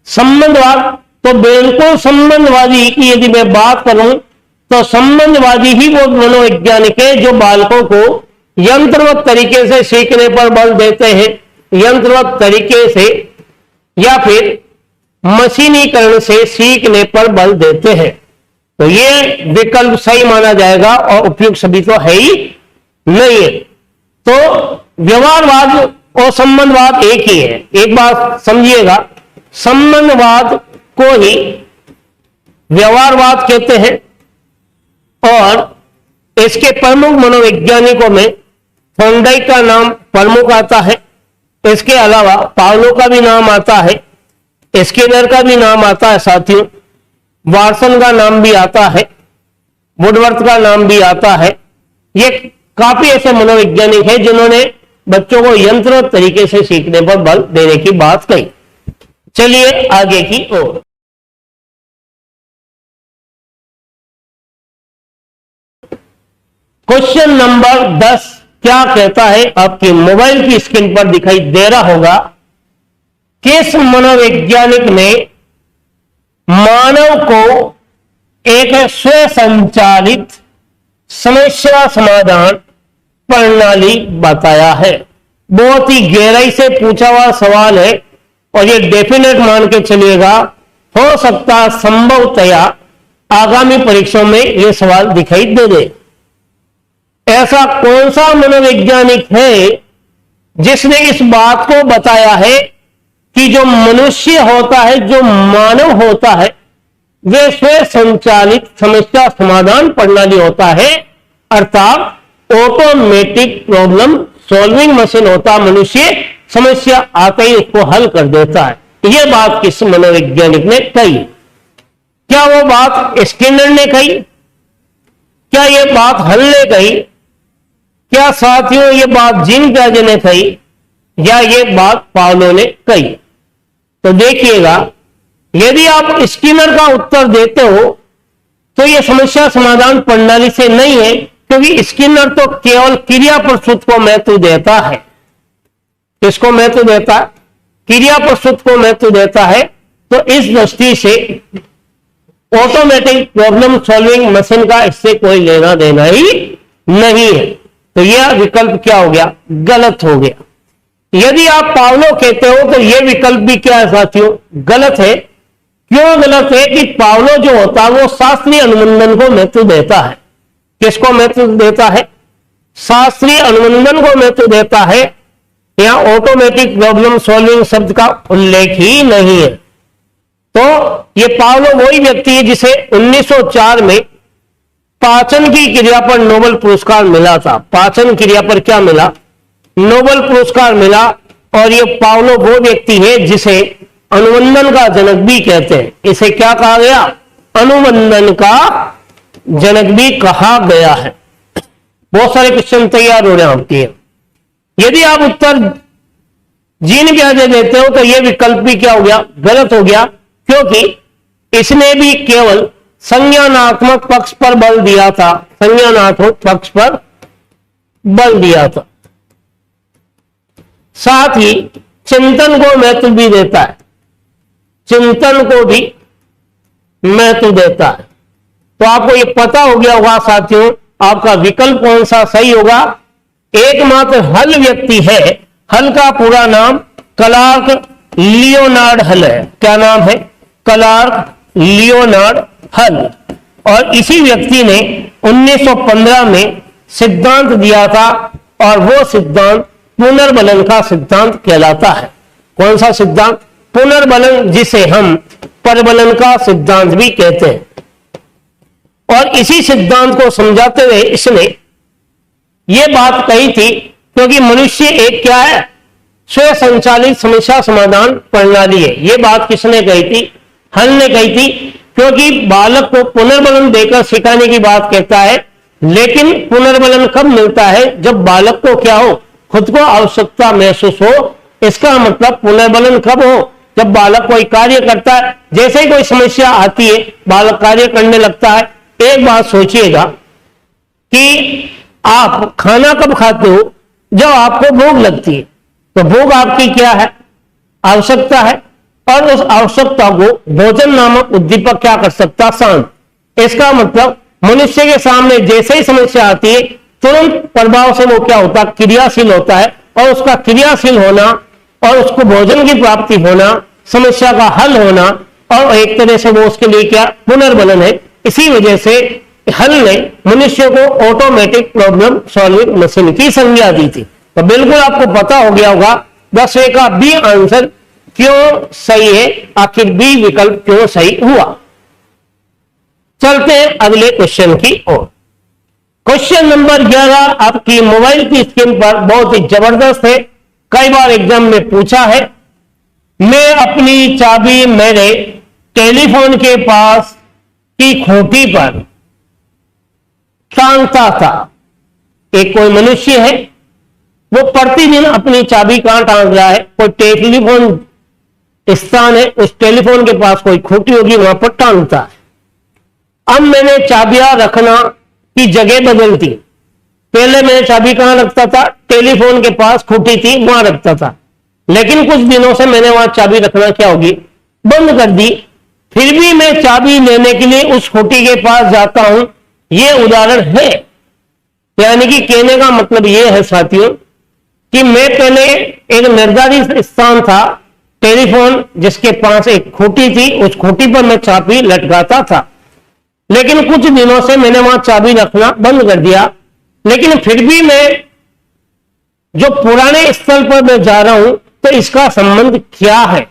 संबंधवाद। तो बिल्कुल संबंधवादी की यदि मैं बात करूं तो संबंधवादी ही वो मनोवैज्ञानिक है जो बालकों को यंत्रवत तरीके से सीखने पर बल देते हैं, यंत्रवत तरीके से या फिर मशीनीकरण से सीखने पर बल देते हैं। तो ये विकल्प सही माना जाएगा और उपयुक्त सभी तो है ही नहीं है। तो व्यवहारवाद और संबंधवाद एक ही है। एक बात समझिएगा, संबंधवाद को ही व्यवहारवाद कहते हैं और इसके प्रमुख मनोवैज्ञानिकों में थॉर्नडाइक का नाम प्रमुख आता है। इसके अलावा पावलो का भी नाम आता है, स्किनर का भी नाम आता है साथियों, वाटसन का नाम भी आता है, वुडवर्थ का नाम भी आता है। ये काफी ऐसे मनोवैज्ञानिक हैं जिन्होंने बच्चों को यंत्र तरीके से सीखने पर बल देने की बात कही। चलिए आगे की ओर। क्वेश्चन नंबर 10 क्या कहता है, आपके मोबाइल की स्क्रीन पर दिखाई दे रहा होगा। किस मनोवैज्ञानिक ने मानव को एक स्वसंचालित समस्या समाधान प्रणाली बताया है? बहुत ही गहराई से पूछा हुआ सवाल है और ये डेफिनेट मान के चलिएगा, हो सकता संभवतया आगामी परीक्षाओं में ये सवाल दिखाई दे। ऐसा कौन सा मनोवैज्ञानिक है जिसने इस बात को बताया है कि जो मनुष्य होता है, जो मानव होता है, वे स्वसंचालित समस्या समाधान प्रणाली होता है, अर्थात ऑटोमेटिक प्रॉब्लम सॉल्विंग मशीन होता। मनुष्य समस्या आते ही उसको हल कर देता है। यह बात किस मनोवैज्ञानिक ने कही? क्या वो बात स्किनर ने कही? क्या यह बात हल ने कही? क्या साथियों ये बात जीन पियाजे ने कही या ये बात पावलो ने कही? तो देखिएगा, यदि आप स्किनर का उत्तर देते हो तो यह समस्या समाधान प्रणाली से नहीं है, क्योंकि स्किनर तो केवल क्रिया प्रस्तुत को महत्व देता है। किसको महत्व देता है? क्रिया प्रस्तुत को महत्व देता है। तो इस दृष्टि से ऑटोमेटिक प्रॉब्लम सॉल्विंग मशीन का इससे कोई लेना देना ही नहीं है। तो यह विकल्प क्या हो गया? गलत हो गया। यदि आप पावलो कहते हो तो यह विकल्प भी क्या है साथियों? गलत है। क्यों गलत है? कि पावलो जो होता है वो शास्त्रीय अनुबंधन को महत्व देता है। किसको महत्व देता है? शास्त्रीय अनुबंधन को महत्व देता है। यहां ऑटोमेटिक प्रॉब्लम सॉल्विंग शब्द का उल्लेख ही नहीं है। तो ये पावलो वही व्यक्ति है जिसे 1904 में पाचन की क्रिया पर नोबेल पुरस्कार मिला था। पाचन क्रिया पर क्या मिला? नोबेल पुरस्कार मिला। और ये पावलो वो व्यक्ति है जिसे अनुबंधन का जनक भी कहते हैं। इसे क्या कहा गया? अनुबंधन का जनक भी कहा गया है। बहुत सारे क्वेश्चन तैयार हो रहे हैं आपके। यदि आप उत्तर जीन पियाजे देते हो तो यह विकल्प भी क्या हो गया? गलत हो गया, क्योंकि इसने भी केवल संज्ञानात्मक पक्ष पर बल दिया था। संज्ञानात्मक पक्ष पर बल दिया था, साथ ही चिंतन को महत्व भी देता है। चिंतन को भी महत्व देता है। तो आपको यह पता हो गया होगा साथियों, आपका विकल्प कौन सा सही होगा? एकमात्र हल व्यक्ति है। हल का पूरा नाम क्लार्क लियोनार्ड हल है। क्या नाम है? क्लार्क लियोनार्ड हल। और इसी व्यक्ति ने 1915 में सिद्धांत दिया था और वो सिद्धांत पुनर्बलन का सिद्धांत कहलाता है। कौन सा सिद्धांत? पुनर्बलन, जिसे हम परबलन का सिद्धांत भी कहते हैं। और इसी सिद्धांत को समझाते हुए इसने ये बात कही थी, क्योंकि मनुष्य एक क्या है, स्वयं संचालित समस्या समाधान प्रणाली है। ये बात किसने कही थी? हल ने कही थी, क्योंकि बालक को पुनर्बलन देकर सिखाने की बात कहता है, लेकिन पुनर्बलन कब मिलता है? जब बालक को क्या हो, खुद को आवश्यकता महसूस हो। इसका मतलब पुनर्बलन कब हो? जब बालक कोई कार्य करता है, जैसे ही कोई समस्या आती है बालक कार्य करने लगता है। एक बात सोचिएगा कि आप खाना कब खाते हो? जब आपको भूख लगती है। तो भूख आपकी क्या है? आवश्यकता है, और उस आवश्यकता को भोजन नामक उद्दीपक क्या कर सकता? शांत। इसका मतलब मनुष्य के सामने जैसे ही समस्या आती है तुरंत प्रभाव से वो क्या होता? क्रियाशील होता है, और उसका क्रियाशील होना और उसको भोजन की प्राप्ति होना, समस्या का हल होना, और एक तरह से वो उसके लिए क्या? पुनर्बलन है। इसी वजह से हल ने मनुष्य को ऑटोमेटिक प्रॉब्लम सॉल्विंग मशीन की संज्ञा दी थी। तो बिल्कुल आपको पता हो गया होगा 10वें का बी आंसर क्यों सही है, आखिर बी विकल्प क्यों सही हुआ। चलते हैं अगले क्वेश्चन की ओर। क्वेश्चन नंबर 11 आपकी मोबाइल की स्क्रीन पर बहुत ही जबरदस्त है, कई बार एग्जाम में पूछा है। मैं अपनी चाबी मेरे टेलीफोन के पास की खूंटी पर टांगता था। एक कोई मनुष्य है, वो प्रतिदिन अपनी चाबी कहां टांग रहा है? कोई टेलीफोन स्थान है, उस टेलीफोन के पास कोई खूंटी होगी, वहां पर टांगता है। अब मैंने चाबियां रखना की जगह बदल दी। पहले मैं चाबी कहां रखता था? टेलीफोन के पास खूंटी थी, वहां रखता था। लेकिन कुछ दिनों से मैंने वहां चाबी रखना क्या होगी? बंद कर दी। फिर भी मैं चाबी लेने के लिए उस खूंटी के पास जाता हूं। यह उदाहरण है। यानी कि कहने का मतलब यह है साथियों कि मैं पहले एक निर्धारित स्थान था टेलीफोन, जिसके पास एक खूंटी थी, उस खूंटी पर मैं चाबी लटकाता था। लेकिन कुछ दिनों से मैंने वहां चाबी रखना बंद कर दिया। लेकिन फिर भी मैं जो पुराने स्थल पर मैं जा रहा हूं, तो इसका संबंध क्या है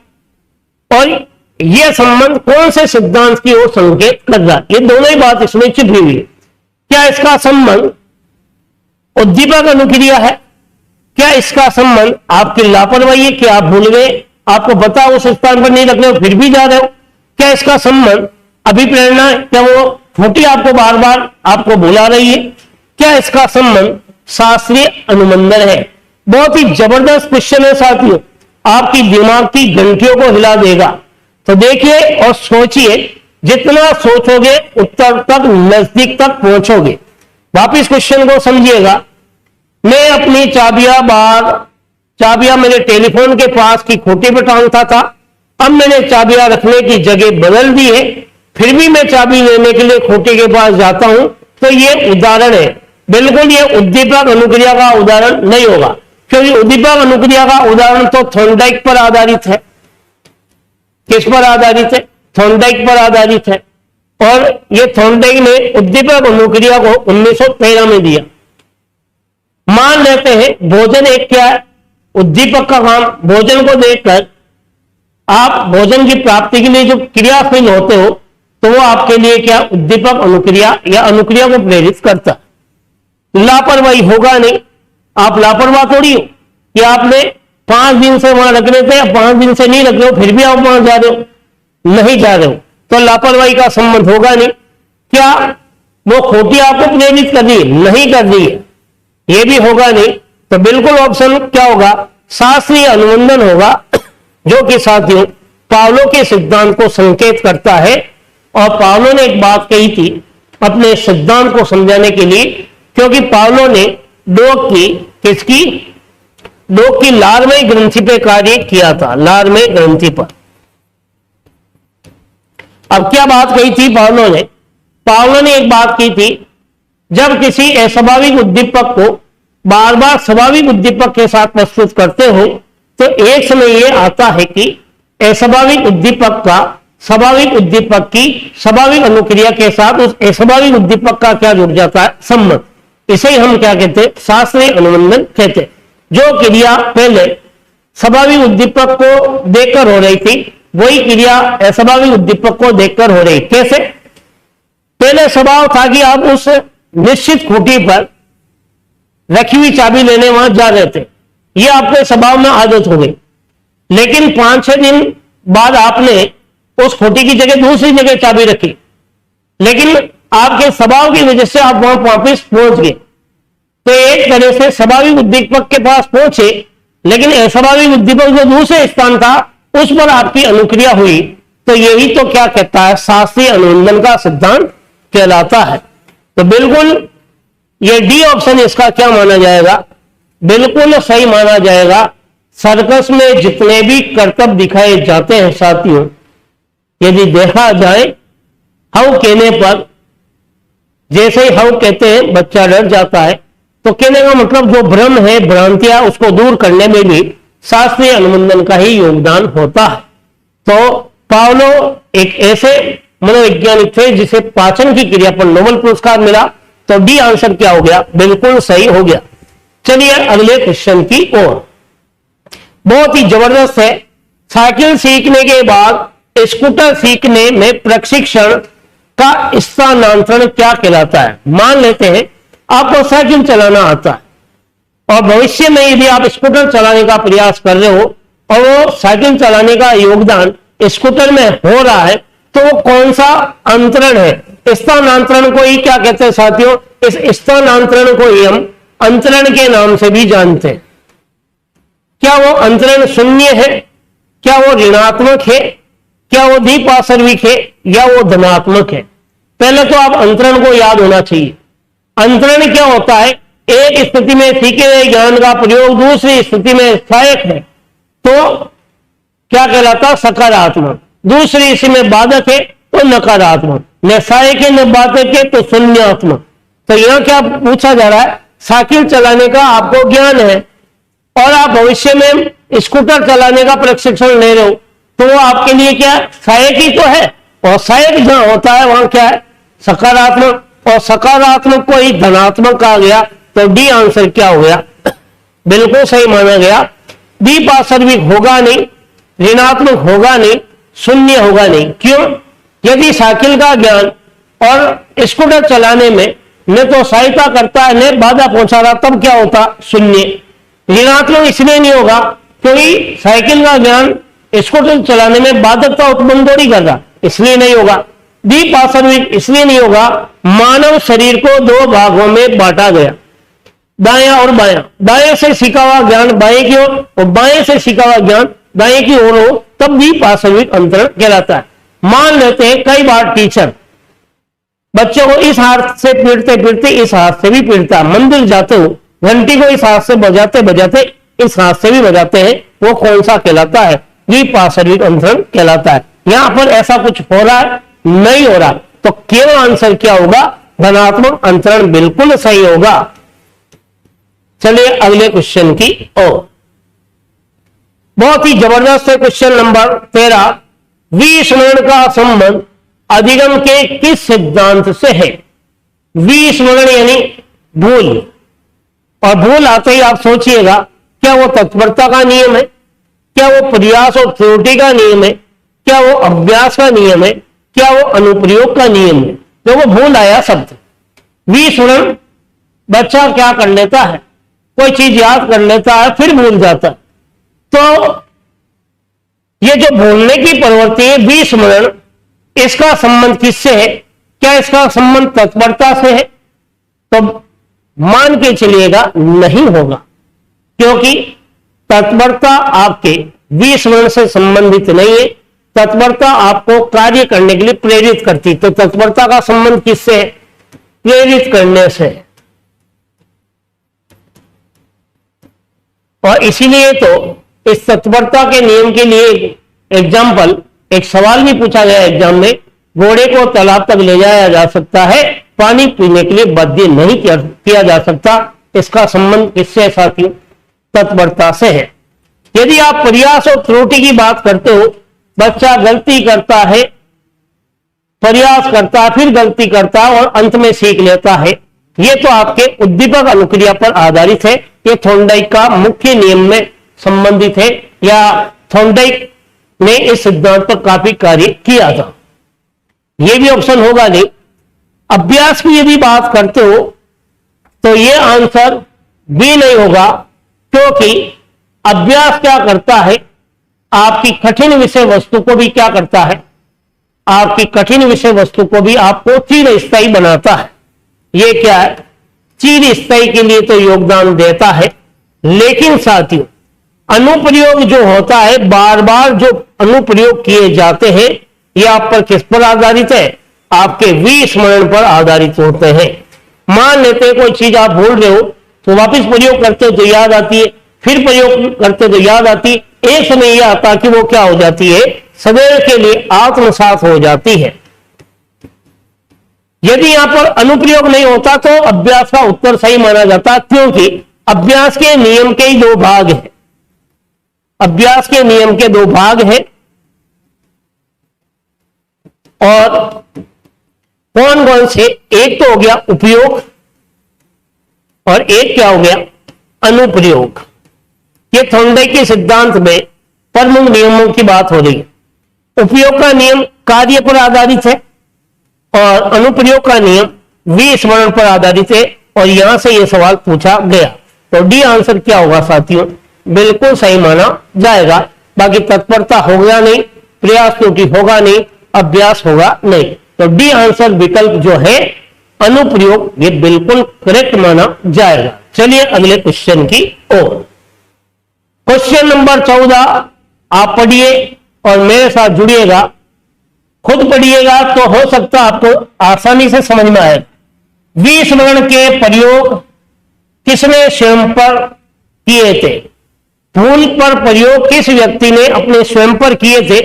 और यह संबंध कौन से सिद्धांत की ओर संकेत कर रहा है? ये दोनों ही बात इसमें छिपी हुई है। क्या इसका संबंध उद्दीपक अनुक्रिया है? क्या इसका संबंध आपकी लापरवाही है कि आप भूल गए, आपको पता उस स्थान पर नहीं रख रहे हो फिर भी जा रहे हो? क्या इसका संबंध अभिप्रेरणा है? क्या वो खूंटी आपको बार बार आपको बुला रही है? क्या इसका संबंध शास्त्रीय अनुबंधन है? बहुत ही जबरदस्त क्वेश्चन है साथियों, आपकी दिमाग की घंटियों को हिला देगा। तो देखिए और सोचिए, जितना सोचोगे उत्तर तक नजदीक तक पहुंचोगे। वापिस क्वेश्चन को समझिएगा। मैं अपनी चाबियां मेरे टेलीफोन के पास की खूंटी पर टांगता था। अब मैंने चाबियां रखने की जगह बदल दी है, फिर भी मैं चाबी लेने के लिए खूंटी के पास जाता हूं। तो यह उदाहरण है, बिल्कुल यह उद्दीपक अनुक्रिया का उदाहरण नहीं होगा, क्योंकि उद्दीपक अनुक्रिया का उदाहरण तो थॉर्नडाइक पर आधारित है। किस पर आधारित है? थॉर्नडाइक पर आधारित है। और यह थॉर्नडाइक ने उद्दीपक अनुक्रिया को 1913 में दिया। मान लेते हैं भोजन एक क्या है? उद्दीपक का काम। भोजन को देखकर आप भोजन की प्राप्ति के लिए जो क्रियाशील होते हो, तो वो आपके लिए क्या? उद्दीपक अनुक्रिया या अनुक्रिया को प्रेरित करता। लापरवाही होगा नहीं। आप लापरवाह थोड़ी हो कि आपने 5 दिन से वहां रख रहे थे, 5 दिन से नहीं रख रहे हो, फिर भी आप वहां जा रहे हो, नहीं जा रहे हो, तो लापरवाही का संबंध होगा नहीं। क्या वो खूंटी आपको प्रेरित कर रही है? नहीं कर रही है, ये भी होगा नहीं। तो बिल्कुल ऑप्शन क्या होगा? शास्त्रीय अनुबंधन होगा, जो कि साथियों पावलो के सिद्धांत को संकेत करता है। और पावलो ने एक बात कही थी अपने सिद्धांत को समझाने के लिए, क्योंकि पावलो ने डोक की लार्वे ग्रंथि पे कार्य किया था, लार्वे ग्रंथि पर। अब क्या बात कही थी पावलो ने? पावलो ने एक बात की थी, जब किसी अस्वाभाविक उद्दीपक को बार बार स्वाभाविक उद्दीपक के साथ प्रस्तुत करते हो, तो एक समय यह आता है कि अस्वाभाविक उद्दीपक का स्वाभाविक उद्दीपक की स्वाभाविक अनुक्रिया के साथ उस अस्वाभाविक उद्दीपक का क्या जुड़ जाता है? संबंध। इसे ही हम क्या कहते हैं? शास्त्रीय अनुबंधन कहते हैं। जो क्रिया पहले स्वाभाविक उद्दीपक को देखकर हो रही थी, वही क्रिया अस्वाभाविक उद्दीपक को देखकर हो रही। कैसे? पहले स्वभाव था कि आप उस निश्चित खूंटी पर रखी हुई चाबी लेने वहां जा रहे थे, ये आपके स्वभाव में आदत हो गई। लेकिन 5-6 दिन बाद आपने उस खूंटी की जगह दूसरी जगह चाबी रखी, लेकिन आपके स्वभाव की वजह से आप वहां वापिस पहुंच गए। तो एक तरह से स्वाभाविक उद्दीपक के पास पहुंचे, लेकिन अस्वाभाविक उद्दीपक जो दूसरे स्थान था उस पर आपकी अनुक्रिया हुई। तो यही तो क्या कहता है, शास्त्रीय अनुबंधन का सिद्धांत कहलाता है। तो बिल्कुल ये डी ऑप्शन इसका क्या माना जाएगा, बिल्कुल सही माना जाएगा। सर्कस में जितने भी करतब दिखाए जाते हैं साथियों, यदि देखा जाए हाउ कहने पर, जैसे ही हाउ कहते हैं बच्चा डर जाता है, तो कहने का मतलब जो भ्रम है, भ्रांतियां, उसको दूर करने में भी शास्त्रीय अनुबंधन का ही योगदान होता है। तो पावलो एक ऐसे मनोवैज्ञानिक थे जिसे पाचन की क्रिया पर नोबेल पुरस्कार मिला। तो डी आंसर क्या हो गया, बिल्कुल सही हो गया। चलिए अगले क्वेश्चन की ओर। बहुत ही जबरदस्त है। साइकिल सीखने के बाद स्कूटर सीखने में प्रशिक्षण का स्थानांतरण क्या कहलाता है। मान लेते हैं आपको साइकिल चलाना आता है और भविष्य में यदि आप स्कूटर चलाने का प्रयास कर रहे हो और वो साइकिल चलाने का योगदान स्कूटर में हो रहा है, तो वो कौन सा अंतरण है। स्थानांतरण को ही क्या कहते हैं साथियों, इस स्थानांतरण को ही हम अंतरण के नाम से भी जानते हैं। क्या वो अंतरण शून्य है, क्या वो ऋणात्मक है, क्या वो द्विपार्श्विक है, या वो धनात्मक है। पहले तो आप अंतरण को याद होना चाहिए। अंतरण क्या होता है, एक स्थिति में सीखे गए ज्ञान का प्रयोग दूसरी स्थिति में सहायक है तो क्या कहलाता, सकारात्मक। दूसरी इसी में बाधक है तो नकारात्मक, न सहायक है न बाधक है तो शून्यात्मक। तो यहां क्या पूछा जा रहा है, साइकिल चलाने का आपको ज्ञान है और आप भविष्य में स्कूटर चलाने का प्रशिक्षण ले रहे हो, तो वो आपके लिए क्या सहायक ही तो है। और सहायक जहां होता है वहां क्या है, सकारात्मक। और सकारात्मक को ही धनात्मक कहा गया। तो डी आंसर क्या हो गया, बिल्कुल सही माना गया। द्विपार्श्विक होगा नहीं, ऋणात्मक होगा नहीं, शून्य होगा नहीं। क्यों, यदि साइकिल का ज्ञान और स्कूटर चलाने में न तो सहायता करता है न बाधा पहुंचा रहा, तब क्या होता, शून्य। ऋणात्मक इसलिए नहीं होगा क्योंकि साइकिल का ज्ञान स्कूटर चलाने में बाधकता उत्पन्न थोड़ी कर रहा, इसलिए नहीं होगा। द्विपार्श्विक इसलिए नहीं होगा, मानव शरीर को दो भागों में बांटा गया, दायां और बायां। दाएं से सीखा हुआ ज्ञान बाएं की ओर और बाएं से सीखा हुआ ज्ञान दाएं की ओर हो, तब द्विपार्श्विक अंतरण कहलाता है। मान लेते हैं कई बार टीचर बच्चों को इस हाथ से पीटते पीटते इस हाथ से भी पीटता है, मंदिर जाते हो घंटी को इस हाथ से बजाते बजाते इस हाथ से भी बजाते हैं, वो कौन सा कहलाता है, द्विपार्श्विक अंतरण कहलाता है। यहां पर ऐसा कुछ हो रहा है, नहीं हो रहा। तो केवल आंसर क्या होगा, धनात्मक अंतरण बिल्कुल सही होगा। चलिए अगले क्वेश्चन की ओर। बहुत ही जबरदस्त है क्वेश्चन नंबर 13। विस्मरण का संबंध अधिगम के किस सिद्धांत से है। विस्मरण यानी भूल, और भूल आते ही आप सोचिएगा क्या वो तत्परता का नियम है, क्या वो प्रयास और त्रुटि का नियम है, क्या वो अभ्यास का नियम है, क्या वो अनुप्रयोग का नियम है। जो वो भूल आया शब्द विस्मरण, बच्चा क्या कर लेता है, कोई चीज याद कर लेता है फिर भूल जाता है। तो ये जो भूलने की प्रवृत्ति है विस्मरण, इसका संबंध किससे है, क्या इसका संबंध तत्परता से है। तो मान के चलिएगा नहीं होगा, क्योंकि तत्परता आपके विस्मरण से संबंधित नहीं है। तत्परता आपको कार्य करने के लिए प्रेरित करती, तो तत्परता का संबंध किससे है, प्रेरित करने से। और इसीलिए तो इस तत्परता के नियम के लिए एग्जाम्पल, एक सवाल भी पूछा गया एग्जाम में, घोड़े को तालाब तक ले जाया जा सकता है, पानी पीने के लिए बाध्य नहीं किया जा सकता। इसका संबंध किससे साथियों, तत्परता से है। यदि आप प्रयास और त्रुटि की बात करते हो, बच्चा गलती करता है, प्रयास करता है, फिर गलती करता है और अंत में सीख लेता है, ये तो आपके उद्दीपक अनुक्रिया पर आधारित है। ये थॉर्नडाइक का मुख्य नियम में संबंधित है, या थॉर्नडाइक ने इस सिद्धांत पर काफी कार्य किया था। यह भी ऑप्शन होगा नहीं, अभ्यास की यदि बात करते हो तो ये आंसर बी नहीं होगा, क्योंकि अभ्यास क्या करता है, आपकी कठिन विषय वस्तु को भी क्या करता है, आपकी कठिन विषय वस्तु को भी आपको चिरस्थायी बनाता है। ये क्या है, चिरस्थायी के लिए तो योगदान देता है, लेकिन साथियों अनुप्रयोग जो होता है, बार बार जो अनुप्रयोग किए जाते हैं, ये आप पर किस पर आधारित है, आपके विस्मरण पर आधारित होते हैं। मान लेते हैं कोई चीज आप भूल रहे हो तो वापस प्रयोग करते हो तो याद आती है, फिर प्रयोग करते तो याद आती, एक समय यह आता कि वो क्या हो जाती है, सदैव के लिए आत्मसात हो जाती है। यदि यहां पर अनुप्रयोग नहीं होता तो अभ्यास का उत्तर सही माना जाता, क्योंकि अभ्यास के नियम के ही दो भाग हैं। अभ्यास के नियम के दो भाग हैं, और कौन कौन से, एक तो हो गया उपयोग और एक क्या हो गया, अनुप्रयोग। ये थॉर्नडाइक के सिद्धांत में प्रमुख नियमों की बात हो रही है। उपयोग का नियम कार्य पर आधारित है और अनुप्रयोग का नियम विस्मरण पर आधारित है, और यहां से यह सवाल पूछा गया। तो डी आंसर क्या होगा साथियों, बिल्कुल सही माना जाएगा। बाकी तत्परता होगा नहीं, प्रयास त्रुटि होगा नहीं, अभ्यास होगा नहीं। तो डी आंसर विकल्प जो है अनुप्रयोग, ये बिल्कुल करेक्ट माना जाएगा। चलिए अगले क्वेश्चन की ओर। क्वेश्चन नंबर 14 आप पढ़िए और मेरे साथ जुड़िएगा। खुद पढ़िएगा तो हो सकता आपको आसानी से समझ में आए। विस्मरण के प्रयोग किसने स्वयं पर किए थे? फूल पर प्रयोग किस व्यक्ति ने अपने स्वयं पर किए थे?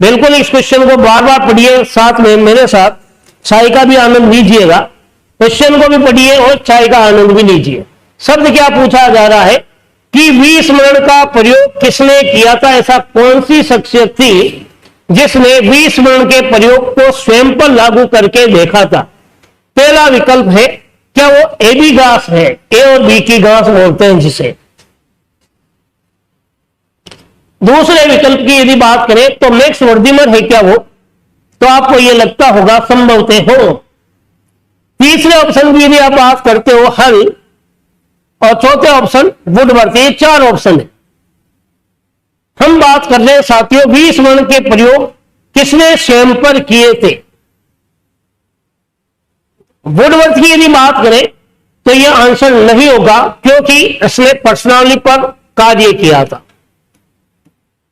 बिल्कुल इस क्वेश्चन को बार बार पढ़िए, साथ में मेरे साथ चाय का भी आनंद लीजिएगा। क्वेश्चन को भी पढ़िए और चाय का आनंद भी लीजिए। शब्द क्या पूछा जा रहा है कि विस्मरण का प्रयोग किसने किया था? ऐसा कौन सी शख्सियत थी जिसने विस्मरण के प्रयोग को स्वयं पर लागू करके देखा था? पहला विकल्प है, क्या वो एबिगास है? ए और बी की घास बोलते हैं जिसे। दूसरे विकल्प की यदि बात करें तो मैक्स वर्दीमर है क्या वो? तो आपको यह लगता होगा संभवतः हो। तीसरे ऑप्शन की यदि आप बात करते हो हल, और चौथे ऑप्शन वुडवर्थ। ये 4 ऑप्शन है। हम बात कर रहे हैं साथियों विस्मरण के प्रयोग किसने स्वयं पर किए थे। वुडवर्थ की यदि बात करें तो यह आंसर नहीं होगा, क्योंकि इसने पर्सनालिटी पर कार्य किया था,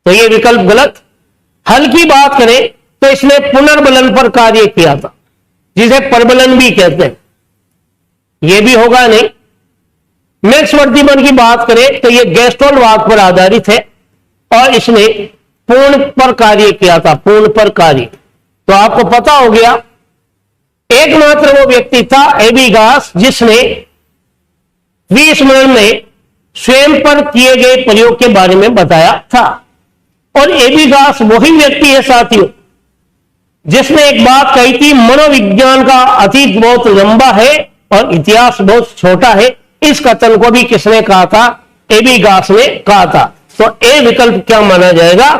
तो यह विकल्प गलत। हल की बात करें तो इसने पुनर्बलन पर कार्य किया था, जिसे परबलन भी कहते हैं, यह भी होगा नहीं। मैक्स वर्दीमन की बात करें तो यह गैस्ट्रोलवाद पर आधारित है और इसने पूर्ण पर कार्य किया था, पूर्ण पर कार्य। तो आपको पता हो गया एकमात्र वो व्यक्ति था एबिगास जिसने विस्मरण में स्वयं पर किए गए प्रयोग के बारे में बताया था। और एबिगास वही व्यक्ति है साथियों जिसने एक बात कही थी, मनोविज्ञान का अतीत बहुत लंबा है और इतिहास बहुत छोटा है। इस कथन को भी किसने कहा था? एबिगास ने कहा था। तो ए विकल्प क्या माना जाएगा?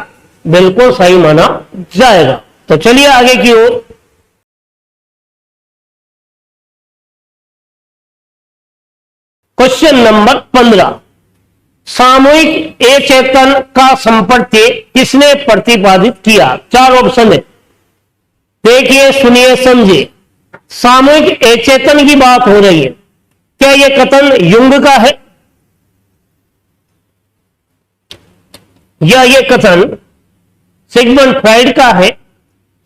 बिल्कुल सही माना जाएगा। तो चलिए आगे की ओर। क्वेश्चन नंबर 15, सामूहिक अचेतन का संपत्ति किसने प्रतिपादित किया? 4 ऑप्शन है, देखिए सुनिए समझिए। सामूहिक अचेतन की बात हो रही है। क्या यह कथन युंग का है या यह कथन सिगमंड फ्राइड का है,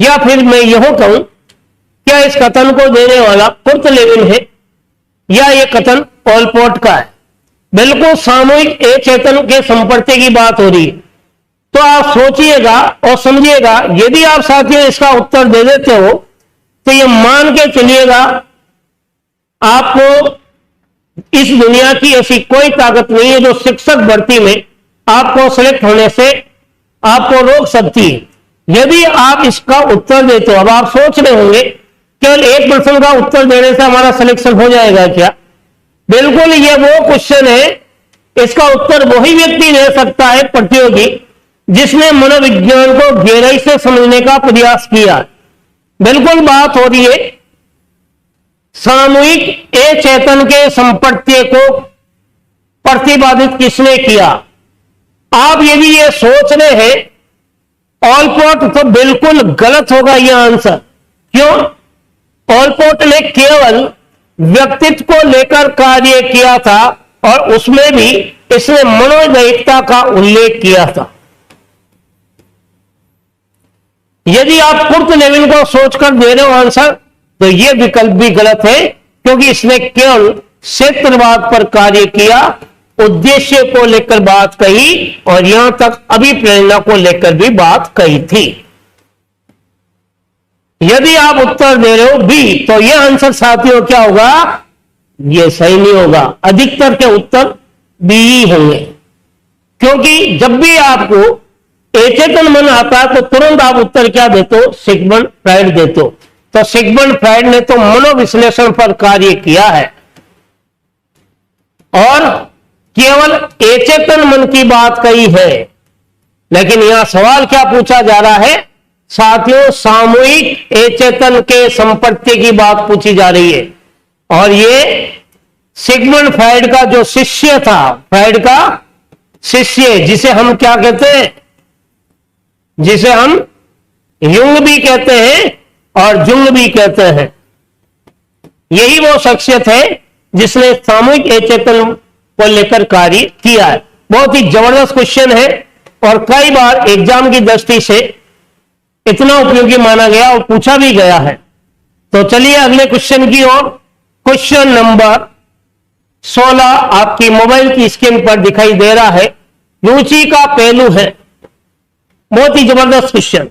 या फिर मैं यह कहूं क्या इस कथन को देने वाला कुर्ट लेविन है, या यह कथन पोलपोर्ट का है? बिल्कुल सामूहिक अचेतन के संपत्ति की बात हो रही है। तो आप सोचिएगा और समझिएगा। यदि आप साथियों इसका उत्तर दे देते हो तो ये मान के चलिएगा आपको इस दुनिया की ऐसी कोई ताकत नहीं है जो शिक्षक भर्ती में आपको सिलेक्ट होने से आपको रोक सकती है। यदि आप इसका उत्तर देते हो, अब आप सोच रहे होंगे केवल 1% का उत्तर देने से हमारा सिलेक्शन हो जाएगा क्या? बिल्कुल ये वो क्वेश्चन है, इसका उत्तर वही व्यक्ति दे सकता है प्रतियोगी जिसने मनोविज्ञान को गहराई से समझने का प्रयास किया। बिल्कुल बात हो रही है सामूहिक ए चेतन के संप्रत्यय को प्रतिपादित किसने किया? आप यदि ये सोच रहे हैं ऑलपोर्ट, तो बिल्कुल गलत होगा यह आंसर। क्यों? ऑलपोर्ट ने केवल व्यक्तित्व को लेकर कार्य किया था और उसमें भी इसने मनोदैहिकता का उल्लेख किया था। यदि आप कुर्ट लेविन को सोचकर दे रहे हो आंसर, तो यह विकल्प भी गलत है, क्योंकि इसने केवल क्षेत्रवाद पर कार्य किया, उद्देश्य को लेकर बात कही और यहां तक अभिप्रेरणा को लेकर भी बात कही थी। यदि आप उत्तर दे रहे हो बी, तो यह आंसर साथियों क्या होगा? यह सही नहीं होगा। अधिकतर के उत्तर बी ही होंगे, क्योंकि जब भी आपको अचेतन मन आता है तो तुरंत आप उत्तर क्या देते हो? सिगमंड फ्राइड देते हो। तो सिगमंड फ्राइड ने तो मनोविश्लेषण पर कार्य किया है और केवल अचेतन मन की बात कही है। लेकिन यहां सवाल क्या पूछा जा रहा है साथियों? सामूहिक अचेतन के संपत्ति की बात पूछी जा रही है। और ये सिगमंड फ्राइड का जो शिष्य था, फ्राइड का शिष्य, जिसे हम क्या कहते हैं? जिसे हम युंग भी कहते हैं और जुंग भी कहते हैं। यही वो शख्सियत है जिसने सामूहिक अचेतन को लेकर कार्य किया है। बहुत ही जबरदस्त क्वेश्चन है और कई बार एग्जाम की दृष्टि से इतना उपयोगी माना गया और पूछा भी गया है। तो चलिए अगले क्वेश्चन की ओर। क्वेश्चन नंबर 16 आपकी मोबाइल की स्क्रीन पर दिखाई दे रहा है। रुचि का पहलू है। बहुत ही जबरदस्त क्वेश्चन,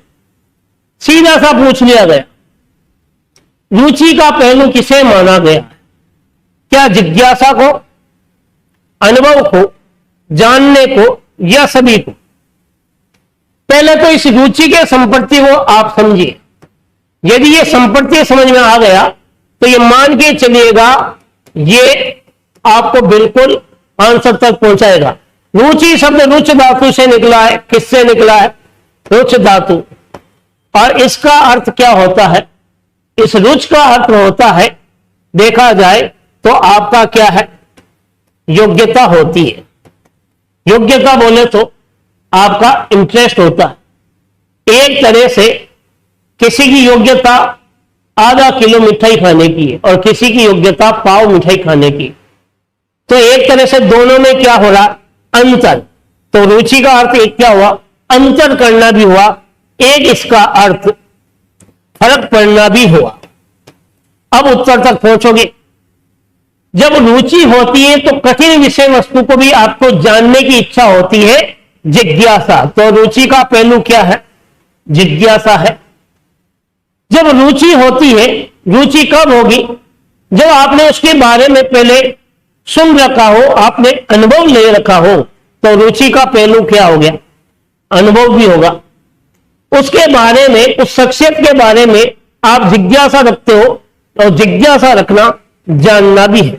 सीधा सा पूछ लिया गया। रुचि का पहलू किसे माना गया? क्या जिज्ञासा को, अनुभव को, जानने को या सभी को? पहले तो इस रुचि के संपत्ति को आप समझिए। यदि ये संपत्ति समझ में आ गया तो ये मान के चलिएगा ये आपको बिल्कुल आंसर तक पहुंचाएगा। रुचि शब्द रुच धातु से निकला है। किससे निकला है? रुच धातु। और इसका अर्थ क्या होता है? इस रुच का अर्थ होता है, देखा जाए तो आपका क्या है? योग्यता होती है। योग्यता बोले तो आपका इंटरेस्ट होता है। एक तरह से किसी की योग्यता आधा किलो मिठाई खाने की है और किसी की योग्यता पाव मिठाई खाने की। तो एक तरह से दोनों में क्या हो रहा? अंतर। तो रुचि का अर्थ एक क्या हुआ? अंतर करना भी हुआ। एक इसका अर्थ फर्क पड़ना भी हुआ। अब उत्तर तक पहुंचोगे। जब रुचि होती है तो कठिन विषय वस्तु को भी आपको जानने की इच्छा होती है, जिज्ञासा। तो रुचि का पहलू क्या है? जिज्ञासा है। जब रुचि होती है, रुचि कब होगी? जब आपने उसके बारे में पहले सुन रखा हो, आपने अनुभव ले रखा हो, तो रुचि का पहलू क्या हो गया? अनुभव भी होगा। उसके बारे में, उस शख्सियत के बारे में आप जिज्ञासा रखते हो और जिज्ञासा रखना जानना भी है।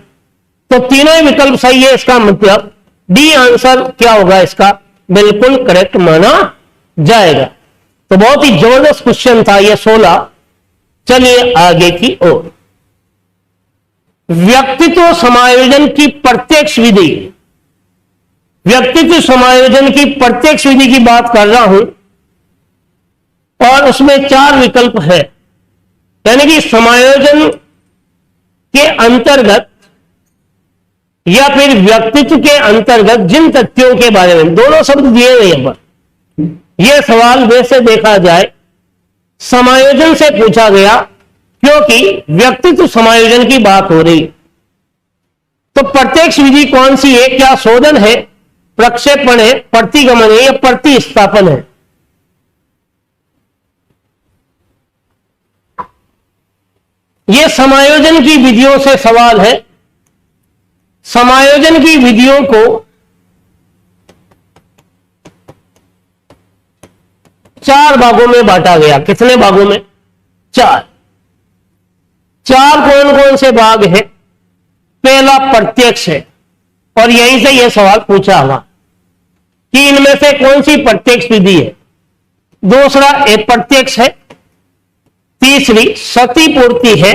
तो तीनों ही विकल्प सही है। इसका मतलब डी आंसर क्या होगा? इसका बिल्कुल करेक्ट माना जाएगा। तो बहुत ही जबरदस्त क्वेश्चन था ये 16। चलिए आगे की ओर। व्यक्तित्व समायोजन की प्रत्यक्ष विधि। व्यक्तित्व समायोजन की प्रत्यक्ष विधि की बात कर रहा हूं और उसमें 4 विकल्प है। यानी कि समायोजन के अंतर्गत या फिर व्यक्तित्व के अंतर्गत जिन तथ्यों के बारे में, दोनों शब्द दिए गए हैं पर यह सवाल वैसे देखा जाए समायोजन से पूछा गया, क्योंकि व्यक्तित्व समायोजन की बात हो रही। तो प्रत्यक्ष विधि कौन सी है? क्या शोधन है, प्रक्षेपण है, प्रतिगमन है या प्रतिस्थापन है? यह समायोजन की विधियों से सवाल है। समायोजन की विधियों को 4 भागों में बांटा गया। कितने भागों में? 4। कौन कौन से भाग हैं? पहला प्रत्यक्ष है और यहीं से यह सवाल पूछा हुआ कि इनमें से कौन सी प्रत्यक्ष विधि है। दूसरा अप्रत्यक्ष है। तीसरी क्षतिपूर्ति है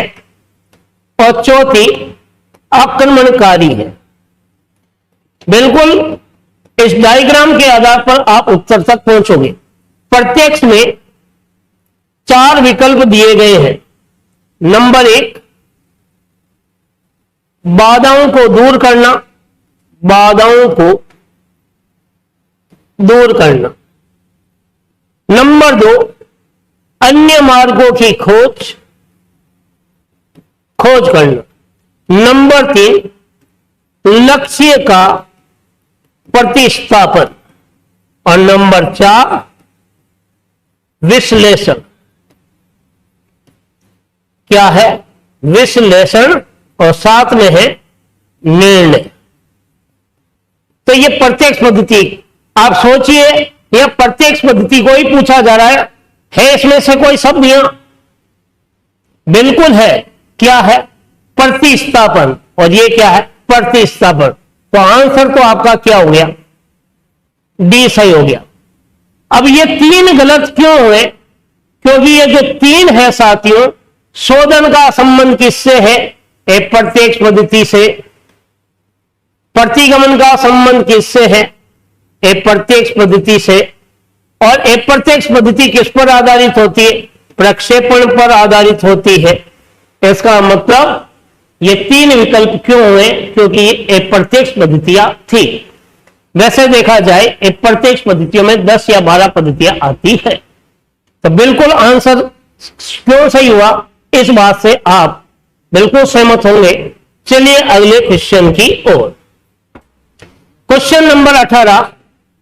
और चौथी आक्रमणकारी है। बिल्कुल इस डायग्राम के आधार पर आप उत्तर तक पहुंचोगे। प्रत्यक्ष में 4 विकल्प दिए गए हैं। नंबर 1, बाधाओं को दूर करना, बाधाओं को दूर करना। नंबर 2, अन्य मार्गों की खोज करना। नंबर 3, लक्ष्य का प्रतिस्थापन। और नंबर 4, विश्लेषण। क्या है? विश्लेषण और साथ में है निर्णय। तो ये प्रत्यक्ष पद्धति, आप सोचिए यह प्रत्यक्ष पद्धति को ही पूछा जा रहा है इसमें से कोई शब्द यहां? बिल्कुल है। क्या है? प्रतिस्थापन। और ये क्या है? प्रतिस्थापन। तो आंसर तो आपका क्या हो गया? डी सही हो गया। अब ये 3 गलत क्यों हुए? क्योंकि ये जो 3 है साथियों, शोधन का संबंध किससे है? एक प्रत्यक्ष पद्धति से। प्रतिगमन का संबंध किससे है? एक प्रत्यक्ष पद्धति से। और एक प्रत्यक्ष पद्धति किस पर आधारित होती है? प्रक्षेपण पर आधारित होती है। इसका मतलब ये 3 विकल्प क्यों हुए? क्योंकि एक प्रत्यक्ष पद्धतियां थी। वैसे देखा जाए एक प्रत्यक्ष पद्धतियों में 10 या 12 पद्धतियां आती है। तो बिल्कुल आंसर क्यों सही हुआ, इस बात से आप बिल्कुल सहमत होंगे। चलिए अगले क्वेश्चन की ओर। क्वेश्चन नंबर 18,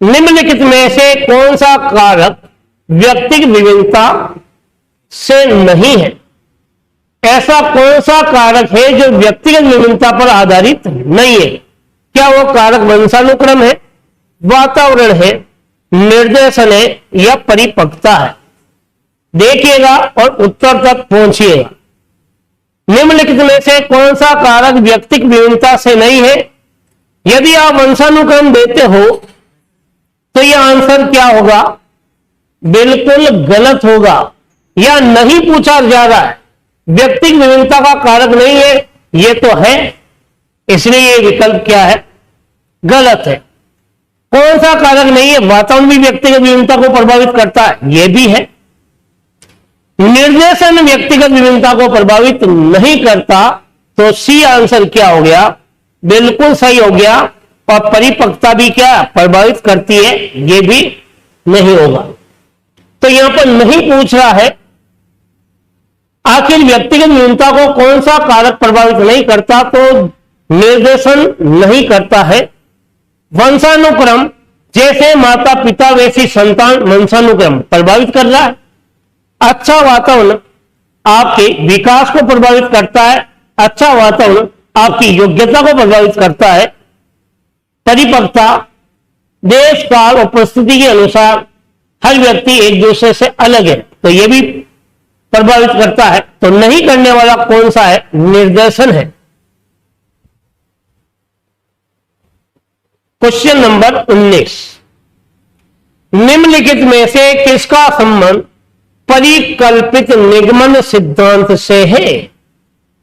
निम्नलिखित में से कौन सा कारक व्यक्तिगत विभिन्नता से नहीं है? ऐसा कौन सा कारक है जो व्यक्तिगत विभिन्नता पर आधारित नहीं है? क्या वो कारक वंशानुक्रम है, वातावरण है, निर्देशन है या परिपक्वता है? देखिएगा और उत्तर तक पहुंचिएगा। निम्नलिखित में से कौन सा कारक व्यक्तिगत विभिन्नता से नहीं है? यदि आप वंशानुक्रम देते हो तो यह आंसर क्या होगा? बिल्कुल गलत होगा। या नहीं पूछा जा रहा है, व्यक्तिगत विभिन्नता का कारक नहीं है, यह तो है, इसलिए यह विकल्प क्या है? गलत है। कौन सा कारक नहीं है? वातावरण भी व्यक्तिगत विभिन्नता को प्रभावित करता है, यह भी है। निर्देशन व्यक्तिगत विभिन्नता को प्रभावित नहीं करता, तो सी आंसर क्या हो गया? बिल्कुल सही हो गया। और परिपक्वता भी क्या प्रभावित करती है? यह भी नहीं होगा। तो यहां पर नहीं पूछ रहा है आखिर व्यक्तिगत विभिन्नता को कौन सा कारक प्रभावित नहीं करता, तो निर्देशन नहीं करता है। वंशानुक्रम, जैसे माता पिता वैसी संतान वंशानुक्रम प्रभावित कर रहा है। अच्छा वातावरण आपके विकास को प्रभावित करता है, अच्छा वातावरण आपकी योग्यता को प्रभावित करता है। परिपक्वता, देश काल और परिस्थिति के अनुसार हर व्यक्ति एक दूसरे से अलग है, तो यह भी प्रभावित करता है। तो नहीं करने वाला कौन सा है? निर्देशन है। क्वेश्चन नंबर 19, निम्नलिखित में से किसका संबंध परिकल्पित निगमन सिद्धांत से है?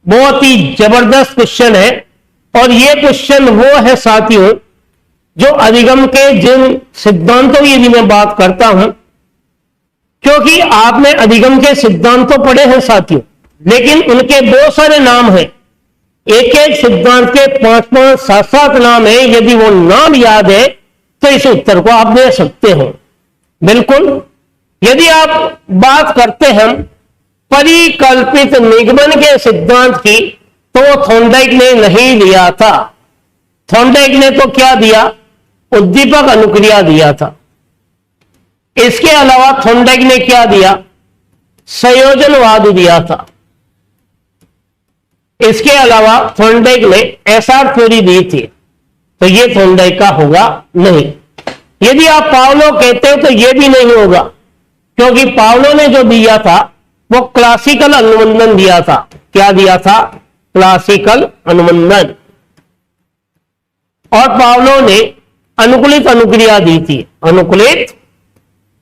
बहुत ही जबरदस्त क्वेश्चन है। और यह क्वेश्चन वो है साथियों जो अधिगम के जिन सिद्धांतों की यदि मैं बात करता हूं, क्योंकि आपने अधिगम के सिद्धांत तो पढ़े हैं साथियों, लेकिन उनके बहुत सारे नाम हैं। एक एक सिद्धांत के 5-5, 7-7 नाम है। यदि वो नाम याद है तो इस उत्तर को आप दे सकते हो। बिल्कुल। यदि आप बात करते हैं परिकल्पित निगमन के सिद्धांत की, तो थॉर्नडाइक ने नहीं लिया था। थॉर्नडाइक ने तो क्या दिया? उद्दीपक अनुक्रिया दिया था। इसके अलावा थॉर्नडाइक ने क्या दिया? संयोजनवाद दिया था। इसके अलावा थॉर्नडाइक ने एसआर थ्योरी दी थी, तो यह थॉर्नडाइक का होगा नहीं। यदि आप पावलो कहते हो तो यह भी नहीं होगा, क्योंकि पावलो ने जो दिया था वो क्लासिकल अनुबंधन दिया था। क्या दिया था? क्लासिकल अनुबंधन। और पावलो ने अनुकूलित अनुक्रिया दी थी, अनुकूलित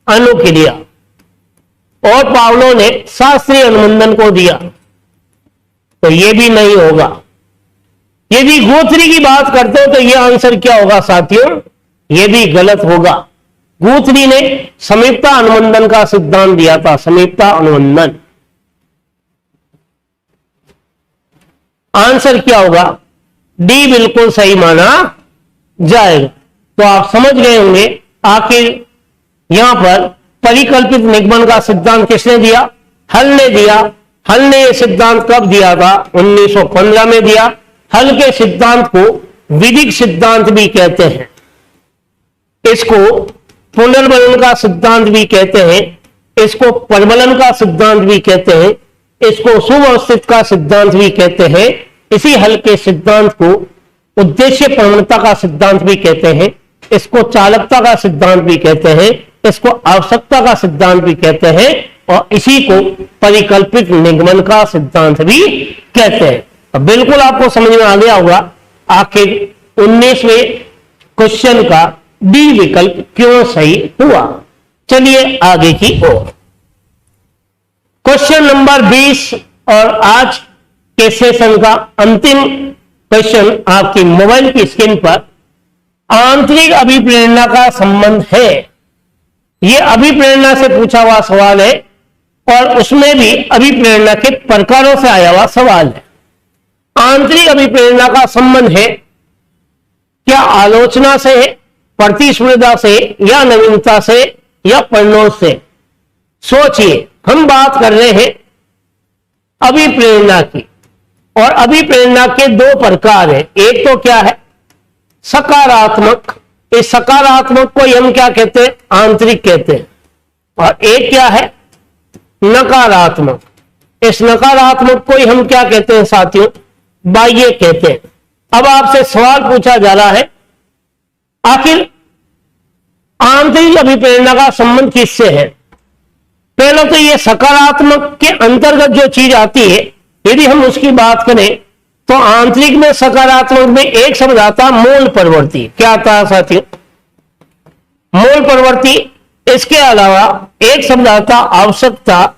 अनुक्रिया। और पावलो ने शास्त्रीय अनुबंधन को दिया। तो ये भी नहीं होगा। यदि गूथरी की बात करते हो तो ये आंसर क्या होगा साथियों, ये भी गलत होगा। गूथरी ने समीपता अनुबंधन का सिद्धांत दिया था, समीपता अनुबंधन। आंसर क्या होगा, डी बिल्कुल सही माना जाएगा। तो आप समझ गए होंगे आखिर यहां पर परिकल्पित निगमन का सिद्धांत किसने दिया, हल ने दिया। हल ने यह सिद्धांत कब दिया था, 1915 में दिया। हल के सिद्धांत को विधिक सिद्धांत भी कहते हैं, इसको पुनर्बलन का सिद्धांत भी कहते हैं, इसको परबलन का सिद्धांत भी कहते हैं, इसको सुव्यवस्थित का सिद्धांत भी कहते हैं। इसी हल के सिद्धांत को उद्देश्य प्रवणता का सिद्धांत भी कहते हैं, इसको चालकता का सिद्धांत भी कहते हैं, इसको आवश्यकता का सिद्धांत भी कहते हैं, और इसी को परिकल्पित निगमन का सिद्धांत भी कहते हैं। अब बिल्कुल आपको समझ में आ गया होगा आखिर 19वें क्वेश्चन का डी विकल्प क्यों सही हुआ। चलिए आगे की ओर। क्वेश्चन नंबर 20 और आज के सेशन का अंतिम क्वेश्चन आपकी मोबाइल की स्क्रीन पर आंतरिक अभिप्रेरणा का संबंध है। यह अभिप्रेरणा से पूछा हुआ सवाल है और उसमें भी अभिप्रेरणा के प्रकारों से आया हुआ सवाल है। आंतरिक अभिप्रेरणा का संबंध है क्या आलोचना से, प्रतिस्पर्धा से, या नवीनता से, या परिणोद से। सोचिए, हम बात कर रहे हैं अभिप्रेरणा की, और अभिप्रेरणा के दो प्रकार है। एक तो क्या है, सकारात्मक। इस सकारात्मक को हम क्या कहते हैं, आंतरिक कहते हैं। और एक क्या है, नकारात्मक। इस नकारात्मक को हम क्या कहते हैं साथियों, बाह्य कहते हैं। अब आपसे सवाल पूछा जा रहा है आखिर आंतरिक अभिप्रेरणा का संबंध किससे है। पहले तो ये सकारात्मक के अंतर्गत जो चीज आती है, यदि हम उसकी बात करें तो आंतरिक में सकारात्मक में एक शब्द आता है मूल परिवर्ती। क्या आता है साथियों, मूल परिवर्ती। इसके अलावा एक शब्द आता आवश्यकता,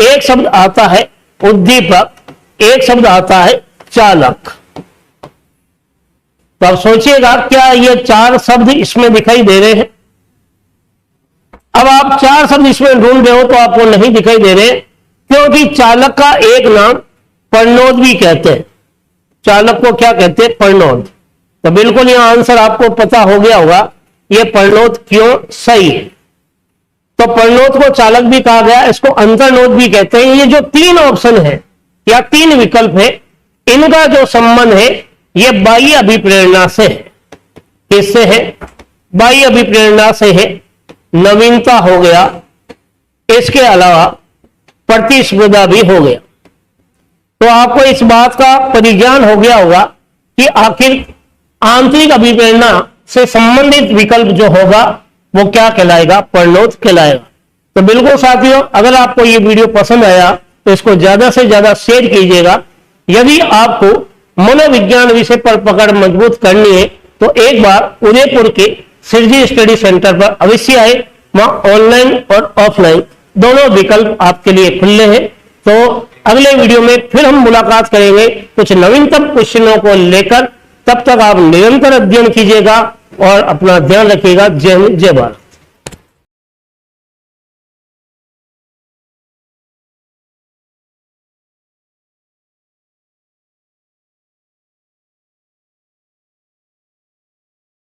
एक शब्द आता है उद्दीपक, एक शब्द आता है चालक। तो अब सोचिएगा क्या ये चार शब्द इसमें दिखाई दे रहे हैं। अब आप चार शब्द इसमें ढूंढ रहे हो तो आपको नहीं दिखाई दे रहे, क्योंकि चालक का एक नाम परिणोद भी कहते हैं। चालक को क्या कहते हैं, परिणोद। तो बिल्कुल यह आंसर आपको पता हो गया होगा, यह परिणोद क्यों सही है। तो परिणोद को चालक भी कहा गया, इसको अंतर्नोद भी कहते हैं। ये जो तीन ऑप्शन है या तीन विकल्प है, इनका जो संबंध है यह बाह्य अभिप्रेरणा से है। किससे है, बाह्य अभिप्रेरणा से है। नवीनता हो गया, इसके अलावा प्रतिस्पर्धा भी हो गया। तो आपको इस बात का परिज्ञान हो गया होगा कि आखिर आंतरिक अभिप्रेरणा से संबंधित विकल्प जो होगा वो क्या कहलाएगा, परिणोद कहलाएगा। तो बिल्कुल साथियों, अगर आपको ये वीडियो पसंद आया तो इसको ज्यादा से ज्यादा शेयर कीजिएगा। यदि आपको मनोविज्ञान विषय पर पकड़ मजबूत करनी है तो एक बार उदयपुर के सिरजी स्टडी सेंटर पर अवश्य आए। वहां ऑनलाइन और ऑफलाइन दोनों विकल्प आपके लिए खुले हैं। तो अगले वीडियो में फिर हम मुलाकात करेंगे कुछ नवीनतम क्वेश्चनों को लेकर। तब तक आप निरंतर अध्ययन कीजिएगा और अपना ध्यान रखिएगा। जय हिंद, जय भारत।